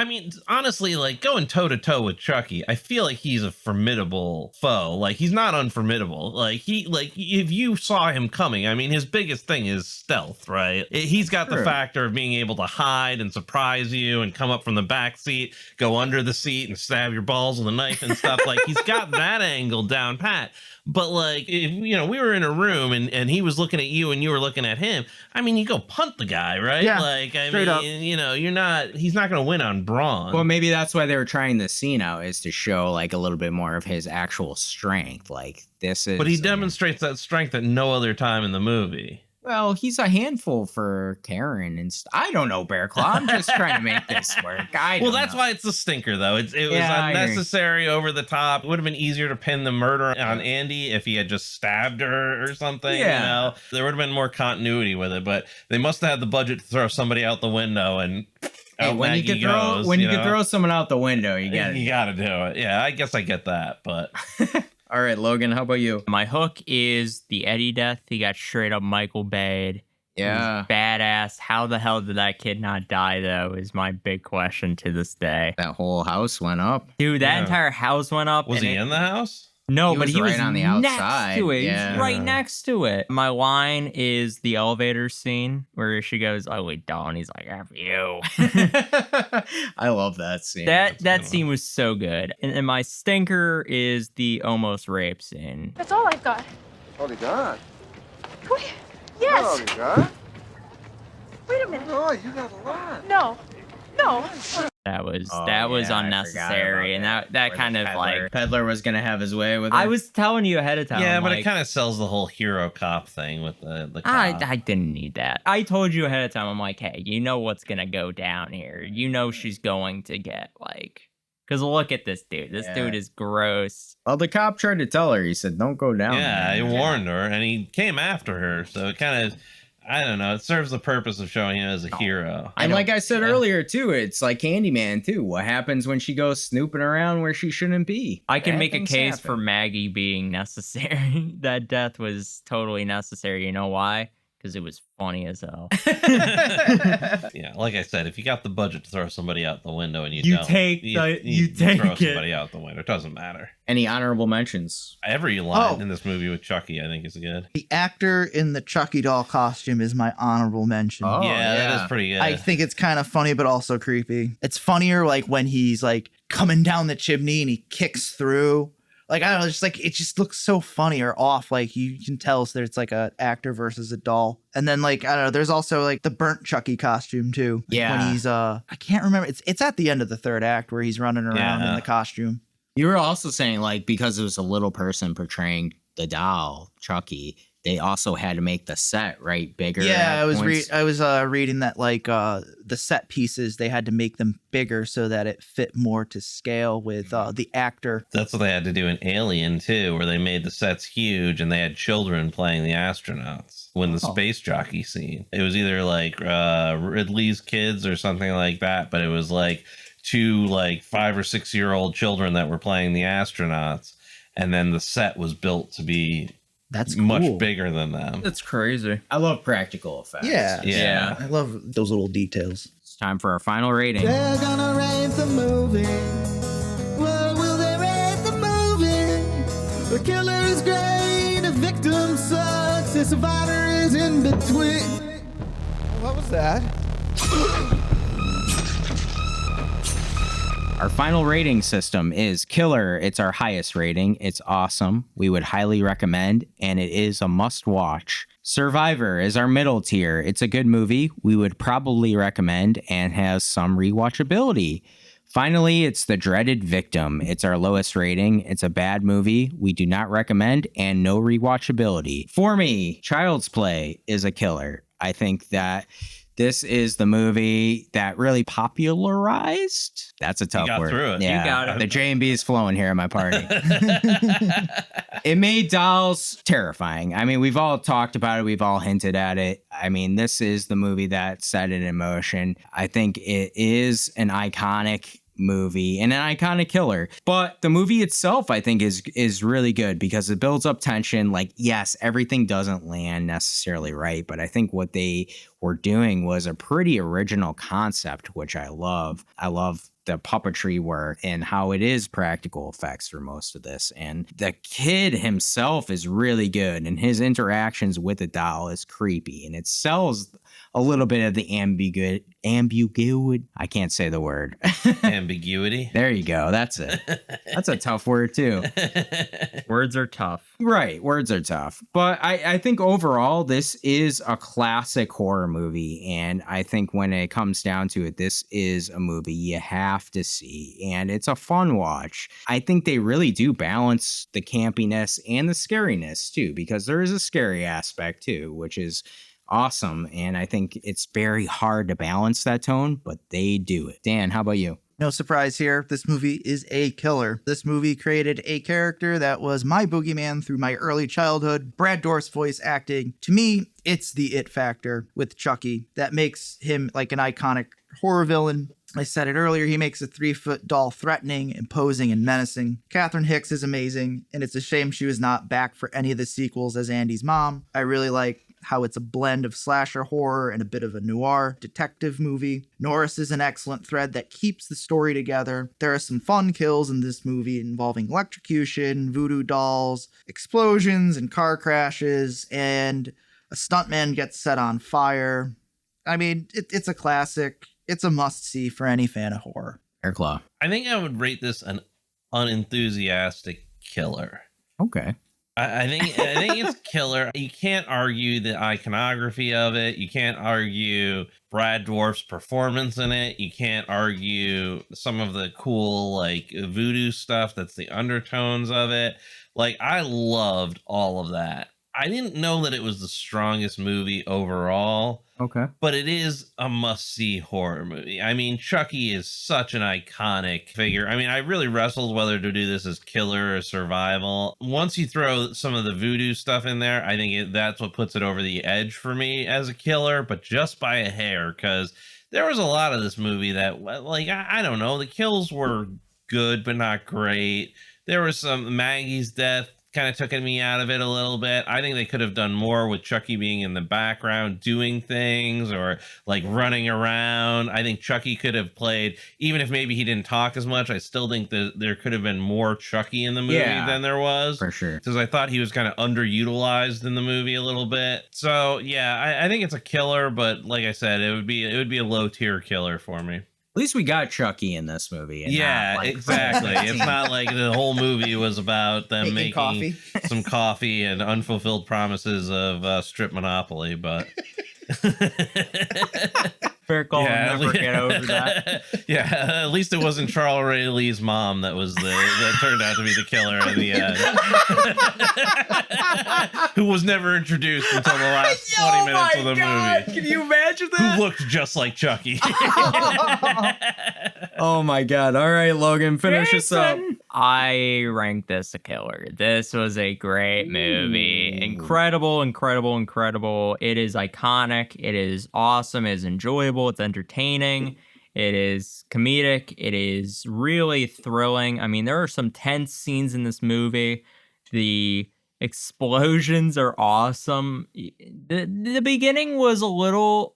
Honestly, like going toe to toe with Chucky, I feel like he's a formidable foe. Like he's not unformidable. Like if you saw him coming, I mean, his biggest thing is stealth, right? He's got the factor of being able to hide and surprise you and come up from the back seat, go under the seat and stab your balls with a knife and stuff. Like he's got that angle down pat. But like, if we were in a room and he was looking at you and you were looking at him, I mean, you go punt the guy, right? Yeah, like, straight up. He's not going to win on brawn. Well, maybe that's why they were trying this scene out, is to show like a little bit more of his actual strength. Like this is. But he demonstrates that strength at no other time in the movie. Well, he's a handful for Karen and I don't know, Bearclaw. I'm just trying to make this work. That's why it's a stinker, though. It was unnecessary, over the top. It would have been easier to pin the murder on Andy if he had just stabbed her or something. Yeah. There would have been more continuity with it, but they must have had the budget to throw somebody out the window and. When you can throw someone out the window, you got to do it. Yeah, I guess I get that, but. All right, Logan, how about you? My hook is the Eddie death. He got straight up Michael Bay'd. Yeah. Badass. How the hell did that kid not die, though, is my big question to this day. That whole house went up. Dude, that entire house went up. Was he in the house? No, but he was right on the next outside. to it. Yeah. He's right next to it. My line is the elevator scene where she goes, "Oh wait, Dawn." He's like, "F you." I love that scene. That scene was so good. And my stinker is the almost rape scene. That's all I've got. All you got? What? Yes. All you got? Wait a minute. Oh, you got a lot. No. That was unnecessary, and that kind of like Peddler was gonna have his way with it. I was telling you ahead of time. Yeah, but it kind of sells the whole hero cop thing with the cop. I didn't need that. I told you ahead of time. I'm like, hey, you know what's gonna go down here. You know she's going to get like. Because look at this dude. This dude is gross. Well, the cop tried to tell her. He said, "Don't go down." Yeah, there. he warned her, and he came after her. So it kind of. I don't know. It serves the purpose of showing him as a hero. And like I said earlier, too, it's like Candyman, too. What happens when she goes snooping around where she shouldn't be? I can make a case for Maggie being necessary. That death was totally necessary. You know why? Because it was funny as hell. Yeah, like I said, if you got the budget to throw somebody out the window and you throw somebody out the window, it doesn't matter. Any honorable mentions? Every line in this movie with Chucky, I think, is good. The actor in the Chucky doll costume is my honorable mention. Oh, yeah, that is pretty good. I think it's kind of funny, but also creepy. It's funnier like when he's like coming down the chimney and he kicks through. Like, I don't know, just like, it just looks so funny or off. Like, you can tell that it's like an actor versus a doll. And then, like, I don't know, there's also like the burnt Chucky costume too. Like, yeah. when he's, I can't remember. It's at the end of the third act where he's running around in the costume. You were also saying, like, because it was a little person portraying the doll, Chucky, they also had to make the set, right, bigger. Yeah, I was reading that, like, the set pieces, they had to make them bigger so that it fit more to scale with the actor. That's what they had to do in Alien, too, where they made the sets huge and they had children playing the astronauts when the space jockey scene. It was either, like, Ridley's kids or something like that, but it was, like, two, like, 5 or 6 year old children that were playing the astronauts, and then the set was built to be much bigger than them. That's crazy. I love practical effects. Yeah. I love those little details. It's time for our final rating. They're gonna rate the movie. What will they rate survivor is in between. What was that? Our final rating system is Killer. It's our highest rating. It's awesome. We would highly recommend, and it is a must watch. Survivor is our middle tier. It's a good movie. We would probably recommend and has some rewatchability. Finally, it's The Dreaded Victim. It's our lowest rating. It's a bad movie. We do not recommend and no rewatchability. For me, Child's Play is a killer. I think that this is the movie that really popularized. That's a tough got word. through it. Yeah, You got it. The J&B is flowing here at my party. It made dolls terrifying. I mean, we've all talked about it. We've all hinted at it. I mean, this is the movie that set it in motion. I think it is an iconic movie and an iconic killer, but the movie itself I think is really good because it builds up tension. Like, yes, everything doesn't land necessarily right, but I think what they were doing was a pretty original concept, which I love the puppetry work and how it is practical effects for most of this, and the kid himself is really good, and his interactions with the doll is creepy, and it sells a little bit of the ambiguity. I can't say the word. Ambiguity. There you go. That's it. That's a tough word too. Words are tough. Right. Words are tough. But I think overall, this is a classic horror movie. And I think when it comes down to it, this is a movie you have to see. And it's a fun watch. I think they really do balance the campiness and the scariness too, because there is a scary aspect too, which is awesome. And I think it's very hard to balance that tone, but they do it. Dan, how about you? No surprise here. This movie is a killer. This movie created a character that was my boogeyman through my early childhood. Brad Dourif's voice acting. To me, it's the it factor with Chucky that makes him like an iconic horror villain. I said it earlier, he makes a 3-foot doll threatening, imposing, and menacing. Catherine Hicks is amazing, and it's a shame she was not back for any of the sequels as Andy's mom. I really like how it's a blend of slasher horror and a bit of a noir detective movie. Norris is an excellent thread that keeps the story together. There are some fun kills in this movie involving electrocution, voodoo dolls, explosions and car crashes, and a stuntman gets set on fire. I mean, it's a classic. It's a must-see for any fan of horror. Bearclaw. I think I would rate this an unenthusiastic killer. Okay. I think it's killer. You can't argue the iconography of it. You can't argue Brad Dourif's performance in it. You can't argue some of the cool like voodoo stuff that's the undertones of it. Like, I loved all of that. I didn't know that it was the strongest movie overall. Okay. But it is a must-see horror movie. I mean, Chucky is such an iconic figure. I mean, I really wrestled whether to do this as killer or survival. Once you throw some of the voodoo stuff in there, I think that's what puts it over the edge for me as a killer, but just by a hair, because there was a lot of this movie that, like, I don't know, the kills were good, but not great. There was some Maggie's death kind of took me out of it a little bit. I think they could have done more with Chucky being in the background doing things or like running around. I think Chucky could have played, even if maybe he didn't talk as much, I still think that there could have been more Chucky in the movie than there was. For sure. Because I thought he was kind of underutilized in the movie a little bit. So yeah, I think it's a killer, but like I said, it would be a low tier killer for me. At least we got Chucky in this movie. And yeah, not, like, exactly. It's not like the whole movie was about them making some coffee and unfulfilled promises of strip monopoly, but Bearclaw will never get over that. Yeah, at least it wasn't Charles Ray Lee's mom that turned out to be the killer in the end. Who was never introduced until the last 20 minutes of the movie. Can you imagine that? Who looked just like Chucky. Oh my god. All right, Logan, finish us up. I rank this a killer. This was a great movie. Incredible, incredible, incredible. It is iconic. It is awesome. It is enjoyable. It's entertaining. It is comedic. It is really thrilling. I mean, there are some tense scenes in this movie. The explosions are awesome. The beginning was a little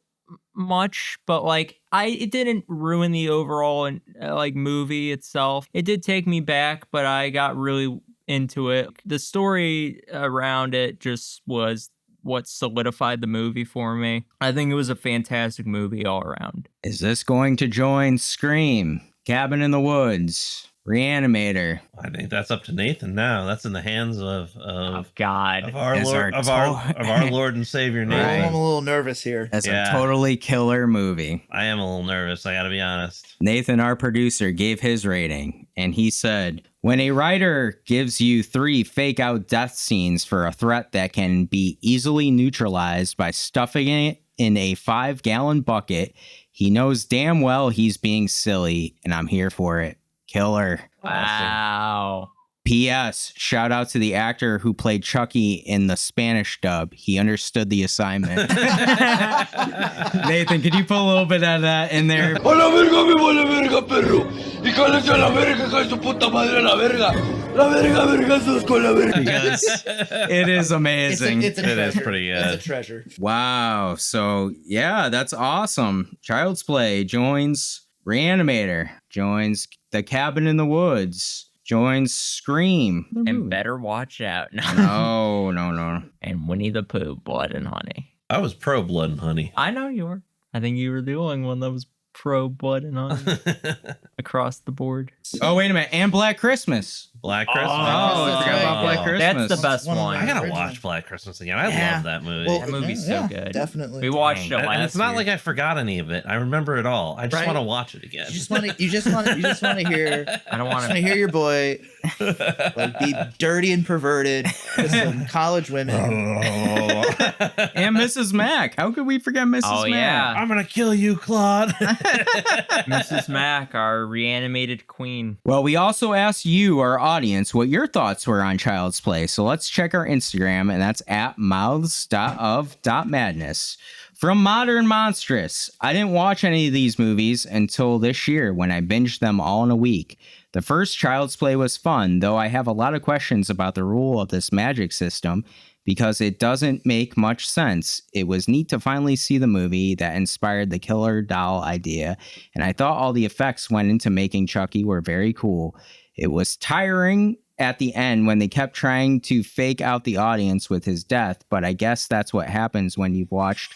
much, but like it didn't ruin the overall like movie itself. It did take me back, but I got really into it. The story around it just was what solidified the movie for me. I think it was a fantastic movie all around. Is this going to join Scream, Cabin in the Woods, Reanimator? I think that's up to Nathan now. That's in the hands of God, of our Lord and Savior Nathan. Right. I'm a little nervous here. That's a totally killer movie. I am a little nervous, I gotta be honest. Nathan, our producer, gave his rating, and he said, when a writer gives you 3 fake out death scenes for a threat that can be easily neutralized by stuffing it in a 5-gallon bucket, he knows damn well he's being silly, and I'm here for it. Killer. Wow. P.S. Shout out to the actor who played Chucky in the Spanish dub. He understood the assignment. Nathan, could you put a little bit of that in there? ¡A la verga, me vale verga, perro! ¡Y cállate a la verga, hija de su puta madre, a la verga! ¡La verga, vergazos con la verga! Because it is amazing. It is pretty good. It's a treasure. Wow. So, yeah, that's awesome. Child's Play joins Reanimator, joins The Cabin in the Woods, joins Scream. And Better Watch Out. No. And Winnie the Pooh, Blood and Honey. I was pro Blood and Honey. I know you were. I think you were the only one that was pro Blood and Honey across the board. Oh, wait a minute. And Black Christmas. Black Christmas. Oh, I forgot about Black Christmas. That's the best one. I gotta watch Black Christmas again. I love that movie. That movie's so good. Definitely. We watched it last And it's not year. like I forgot any of it. I remember it all. I just want to watch it again. You just want to hear. I don't want to hear your boy like be dirty and perverted with some college women. And Mrs. Mack. How could we forget Mrs. Oh, Mack? yeah. I'm gonna kill you, Claude. Mrs. Mack, our reanimated queen. Well, we also asked you, our audience, what your thoughts were on Child's Play. So let's check our Instagram, and that's at mouths.of.madness. From Modern Monstrous, I didn't watch any of these movies until this year when I binged them all in a week. The first Child's Play was fun, though I have a lot of questions about the rule of this magic system because it doesn't make much sense. It was neat to finally see the movie that inspired the killer doll idea, and I thought all the effects went into making Chucky were very cool. It was tiring at the end when they kept trying to fake out the audience with his death, but I guess that's what happens when you've watched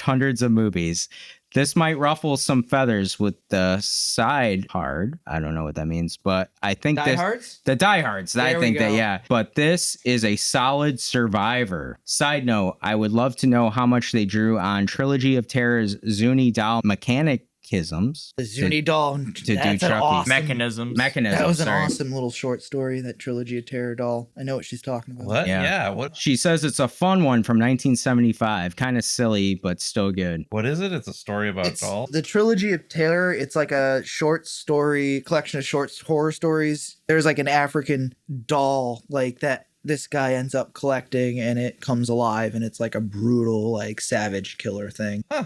hundreds of movies. This might ruffle some feathers with the side hard. I don't know what that means, but I think Diehards? The diehards. I think that, yeah. But this is a solid survivor. Side note, I would love to know how much they drew on Trilogy of Terror's Zuni doll mechanicisms. The Zuni doll to do Chucky. Awesome, Mechanisms. That was an awesome little short story, that Trilogy of Terror doll. I know what she's talking about. What? Yeah. What? She says it's a fun one from 1975. Kind of silly, but still good. What is it? It's a story about dolls? The Trilogy of Terror, it's like a short story, collection of short horror stories. There's like an African doll like that this guy ends up collecting, and it comes alive, and it's like a brutal, like savage killer thing. Huh.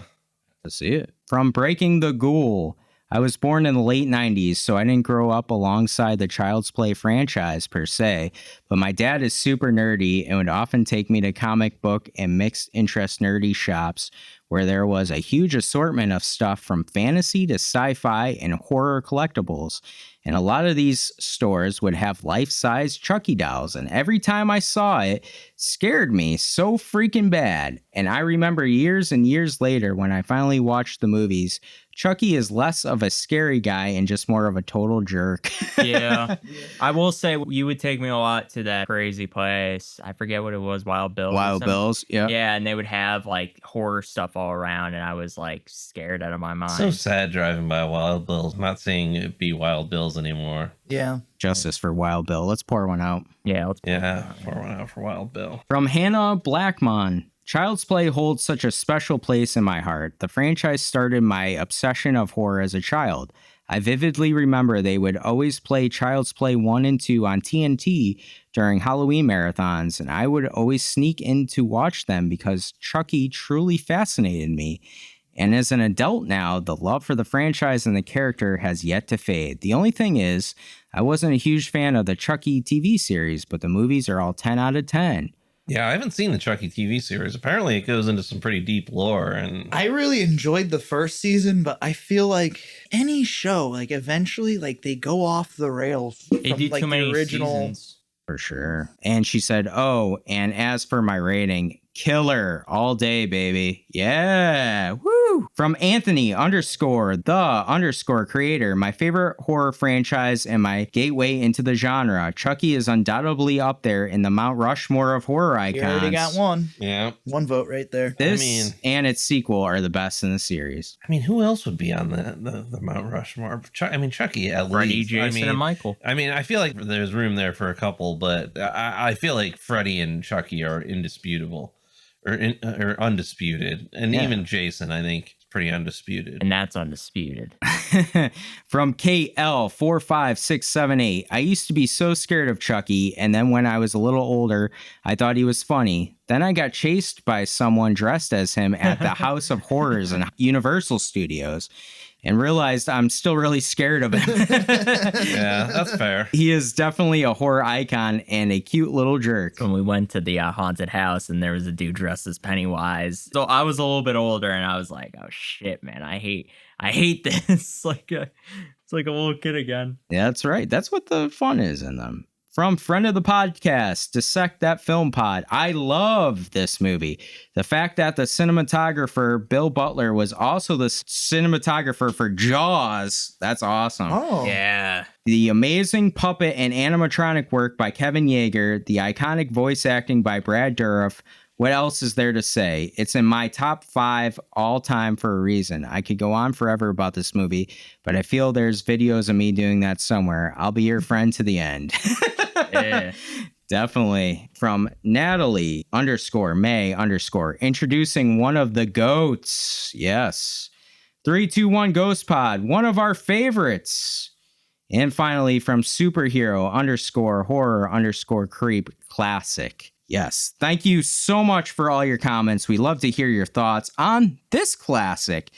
To see it. From Breaking the Ghoul. I was born in the late 90s, so I didn't grow up alongside the Child's Play franchise per se, but my dad is super nerdy and would often take me to comic book and mixed interest nerdy shops where there was a huge assortment of stuff from fantasy to sci-fi and horror collectibles. And a lot of these stores would have life-size Chucky dolls, and every time I saw it, scared me so freaking bad. And I remember years and years later when I finally watched the movies, Chucky is less of a scary guy and just more of a total jerk. Yeah. I will say you would take me a lot to that crazy place. I forget what it was, Wild Bill's. Wild Bill's, yeah. Yeah, and they would have like horror stuff all around, and I was like scared out of my mind. So sad driving by Wild Bill's, not seeing it be Wild Bill's anymore. Yeah. Justice for Wild Bill. Let's pour one out. Yeah, pour one out for Wild Bill. From Hannah Blackmon. Child's Play holds such a special place in my heart. The franchise started my obsession of horror as a child. I vividly remember they would always play Child's Play 1 and 2 on TNT during Halloween marathons, and I would always sneak in to watch them because Chucky truly fascinated me. And as an adult now, the love for the franchise and the character has yet to fade. The only thing is, I wasn't a huge fan of the Chucky TV series, but the movies are all 10 out of 10. Yeah, I haven't seen the Chucky TV series. Apparently it goes into some pretty deep lore, and I really enjoyed the first season, but I feel like any show, like eventually, like they go off the rails. They do like too many the original seasons. For sure. And she said, oh, and as for my rating, killer all day, baby. Yeah. Woo. From Anthony _ creator, my favorite horror franchise and my gateway into the genre. Chucky is undoubtedly up there in the Mount Rushmore of horror icons. You already got one. Yeah. One vote right there. This and its sequel are the best in the series. I mean, who else would be on the Mount Rushmore? Chucky, at Freddy, least. Jason, and Michael. I mean, I feel like there's room there for a couple, but I feel like Freddy and Chucky are indisputable. Or undisputed. And even Jason, I think, is pretty undisputed. And that's undisputed. From KL45678, I used to be so scared of Chucky, and then when I was a little older, I thought he was funny. Then I got chased by someone dressed as him at the House of Horrors in Universal Studios, and realized I'm still really scared of him. Yeah, that's fair. He is definitely a horror icon and a cute little jerk. When we went to the haunted house and there was a dude dressed as Pennywise. So I was a little bit older and I was like, oh shit, man, I hate this. It's like a little kid again. Yeah, that's right. That's what the fun is in them. From friend of the podcast, Dissect That Film Pod. I love this movie. The fact that the cinematographer, Bill Butler, was also the cinematographer for Jaws. That's awesome. Oh. Yeah. The amazing puppet and animatronic work by Kevin Yeager. The iconic voice acting by Brad Dourif. What else is there to say? It's in my top 5 all time for a reason. I could go on forever about this movie, but I feel there's videos of me doing that somewhere. I'll be your friend to the end. Yeah. Definitely. From Natalie _May_ introducing one of the goats. Yes. 321 Ghost Pod, one of our favorites. And finally from superhero _horror _creep classic. Yes. Thank you so much for all your comments. We love to hear your thoughts on this classic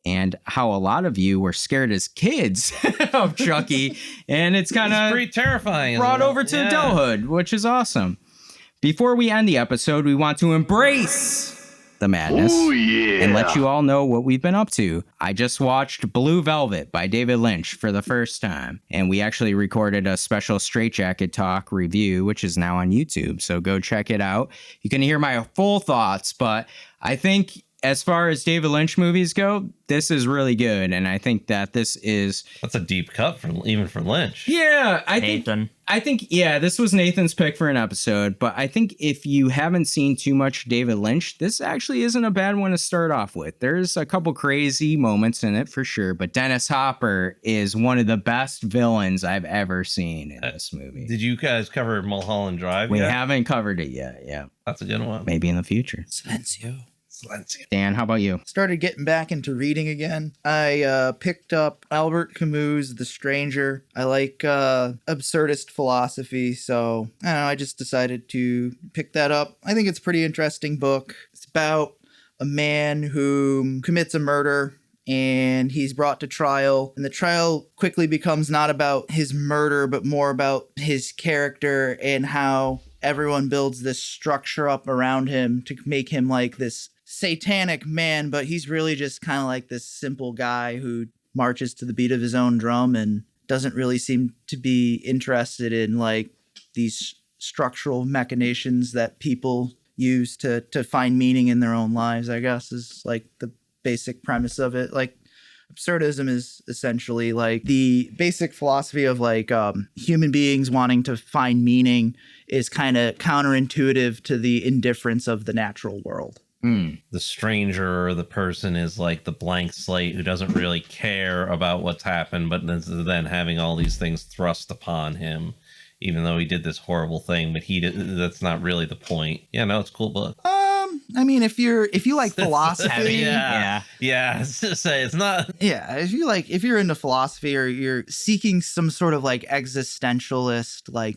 and how a lot of you were scared as kids of Chucky. And it's kind of pretty terrifying. Brought over to adulthood, which is awesome. Before we end the episode, we want to embrace the madness and let you all know what we've been up to. I just watched Blue Velvet by David Lynch for the first time, and we actually recorded a special Straight Jacket Talk review, which is now on YouTube, so go check it out. You can hear my full thoughts, but I think as far as David Lynch movies go, this is really good, and I think that that's a deep cut even for Lynch. Yeah, I think this was Nathan's pick for an episode, but I think if you haven't seen too much David Lynch, this actually isn't a bad one to start off with. There's a couple crazy moments in it for sure, but Dennis Hopper is one of the best villains I've ever seen in this movie. Did you guys cover Mulholland Drive We yet? haven't covered it yet, yeah. That's a good one. Maybe in the future. Silencio. Dan, how about you? Started getting back into reading again. I picked up Albert Camus' The Stranger. I like absurdist philosophy, so I don't know, I just decided to pick that up. I think it's a pretty interesting book. It's about a man who commits a murder and he's brought to trial, and the trial quickly becomes not about his murder but more about his character and how everyone builds this structure up around him to make him like this satanic man, but he's really just kind of like this simple guy who marches to the beat of his own drum and doesn't really seem to be interested in like these structural machinations that people use to find meaning in their own lives, I guess, is like the basic premise of it. Like absurdism is essentially like the basic philosophy of like human beings wanting to find meaning is kind of counterintuitive to the indifference of the natural world. The stranger or the person is like the blank slate who doesn't really care about what's happened, but then having all these things thrust upon him, even though he did this horrible thing, but that's not really the point. Yeah, no, it's a cool book. I mean, if you like philosophy, yeah, it's just say it's not. Yeah, if you're into philosophy or you're seeking some sort of like existentialist, like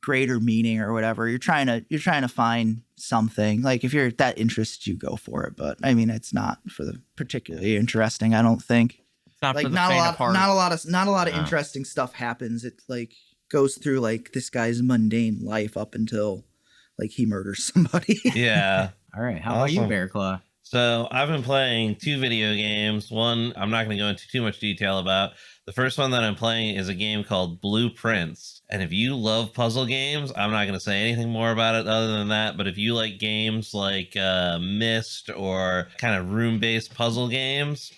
greater meaning or whatever, you're trying to find something. Like if you're that interested, you go for it. But I mean, it's not for the particularly interesting. I don't think. It's not like for the not a faint lot, of heart. not a lot of interesting stuff happens. It like goes through like this guy's mundane life up until like he murders somebody. Yeah. All right. How about you, Bearclaw? So I've been playing 2 video games. One I'm not going to go into too much detail about. The first one that I'm playing is a game called Blueprints. And if you love puzzle games, I'm not going to say anything more about it other than that. But if you like games like Myst or kind of room-based puzzle games,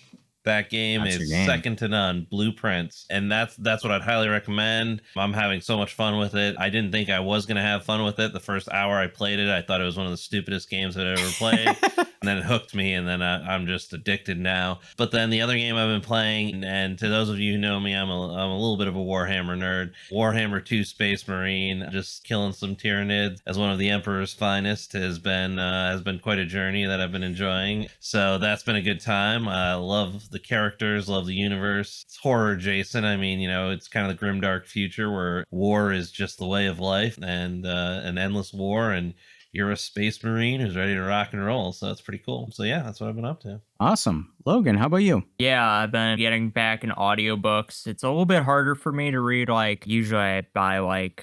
that game is second to none. Blueprints. And that's what I'd highly recommend. I'm having so much fun with it. I didn't think I was going to have fun with it. The first hour I played it, I thought it was one of the stupidest games I'd ever played. And then it hooked me, and then I'm just addicted now. But then the other game I've been playing, and to those of you who know me, I'm a little bit of a Warhammer nerd. Warhammer 2 Space Marine, just killing some Tyranids as one of the Emperor's finest has been quite a journey that I've been enjoying. So that's been a good time. I love the characters, love the universe. It's horror adjacent. I mean, it's kind of the grimdark future where war is just the way of life, and an endless war, and you're a space marine who's ready to rock and roll. So it's pretty cool. So yeah, that's what I've been up to. Awesome. Logan, how about you? Yeah, I've been getting back in audiobooks. It's a little bit harder for me to read. Usually I buy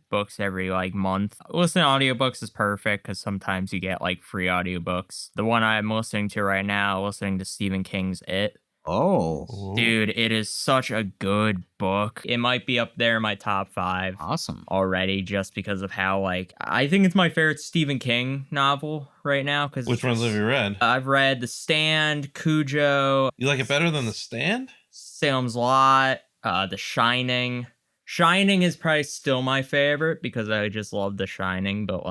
books every month. Listening to audiobooks is perfect because sometimes you get free audiobooks. The one I'm listening to right now, listening to Stephen King's It. Oh, dude, it is such a good book. It might be up there in my top 5. Awesome. Already, just because of how I think it's my favorite Stephen King novel right now. Which ones have you read? I've read The Stand, Cujo. You like it better than The Stand? Salem's Lot, The Shining. Shining is probably still my favorite because I just love The Shining, but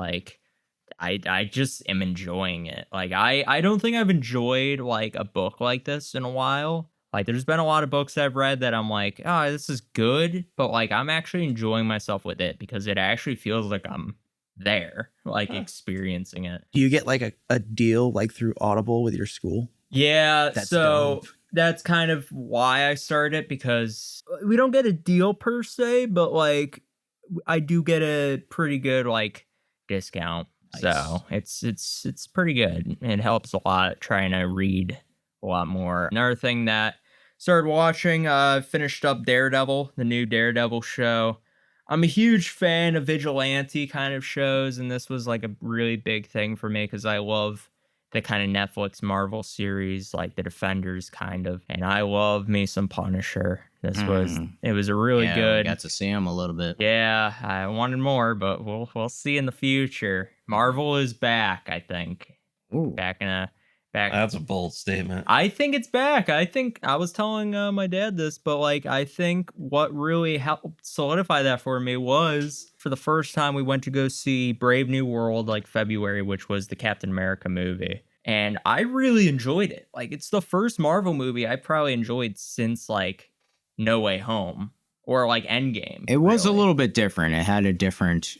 I just am enjoying it. I don't think I've enjoyed a book like this in a while. There's been a lot of books I've read that I'm oh, this is good, but I'm actually enjoying myself with it because it actually feels like I'm there, experiencing it. Do you get a deal through Audible with your school? Yeah, That's so dope. That's kind of why I started it, because we don't get a deal per se, but I do get a pretty good discount. Nice. So it's pretty good. It helps a lot trying to read a lot more. Another thing that started watching, finished up Daredevil, the new Daredevil show. I'm a huge fan of vigilante kind of shows, and this was a really big thing for me because I love the kind of Netflix Marvel series, the Defenders kind of, and I love me some Punisher. It was a really good. We got to see him a little bit. Yeah, I wanted more, but we'll see in the future. Marvel is back, I think. Ooh. Back. That's a bold statement. I think it's back. I think I was telling my dad this, but I think what really helped solidify that for me was for the first time we went to go see Brave New World February, which was the Captain America movie. And I really enjoyed it. It's the first Marvel movie I probably enjoyed since No Way Home or Endgame. It was a little bit different. It had a different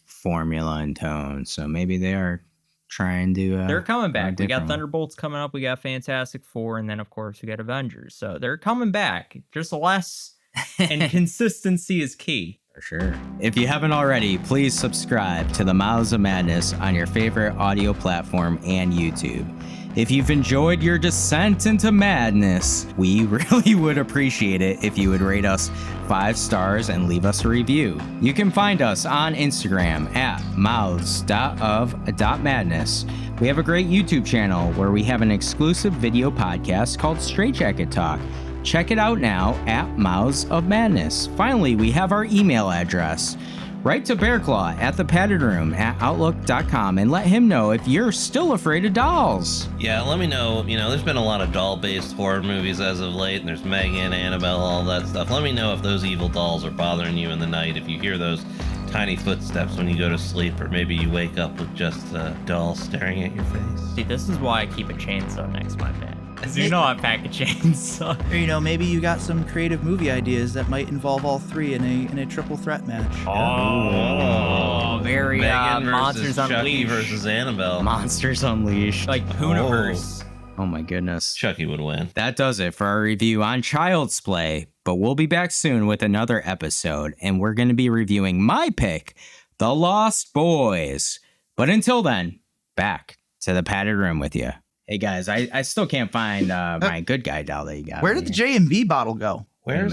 formula and tone. So maybe they are trying to they're coming back. We got Thunderbolts coming up, we got Fantastic Four, and then of course we got Avengers. So they're coming back. Just less and consistency is key. For sure. If you haven't already, please subscribe to the Mouths of Madness on your favorite audio platform and YouTube. If you've enjoyed your descent into madness, we really would appreciate it if you would rate us 5 stars and leave us a review. You can find us on Instagram at mouths.of.madness. We have a great YouTube channel where we have an exclusive video podcast called Straight Jacket Talk. Check it out now at Mouths of Madness. Finally, we have our email address. Write to Bearclaw at thepaddedroom@outlook.com and let him know if you're still afraid of dolls. Yeah, let me know. There's been a lot of doll-based horror movies as of late, and there's Megan, Annabelle, all that stuff. Let me know if those evil dolls are bothering you in the night, if you hear those tiny footsteps when you go to sleep, or maybe you wake up with just a doll staring at your face. See, this is why I keep a chainsaw next to my bed. Because I pack a chainsaw. Or, maybe you got some creative movie ideas that might involve all 3 in a triple threat match. Oh, very Megan Monsters versus Chucky Unleashed. versus Annabelle. Monsters Unleashed. Hooniverse. Oh my goodness. Chucky would win. That does it for our review on Child's Play, but we'll be back soon with another episode, and we're going to be reviewing my pick, The Lost Boys. But until then, back to the padded room with you. Hey guys, I still can't find my good guy doll that you got. Where did the J&B bottle go? Where's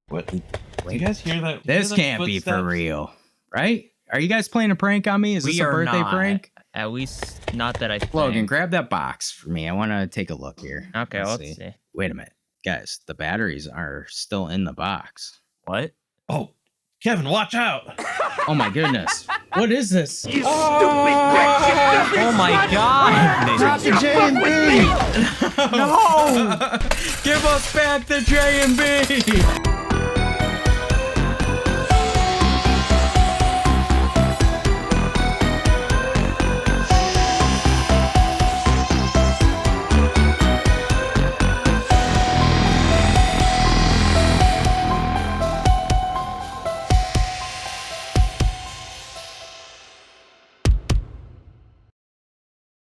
what? Do you guys hear that? This can't be for real, right? Are you guys playing a prank on me? Is this a birthday prank? At least not that I think. Logan, grab that box for me. I want to take a look here. Okay, let's see. Wait a minute. Guys, the batteries are still in the box. What? Oh, Kevin, watch out. Oh my goodness. What is this? You stupid bitch! Oh my god! Drop the J and B! No! Give us back the J and B!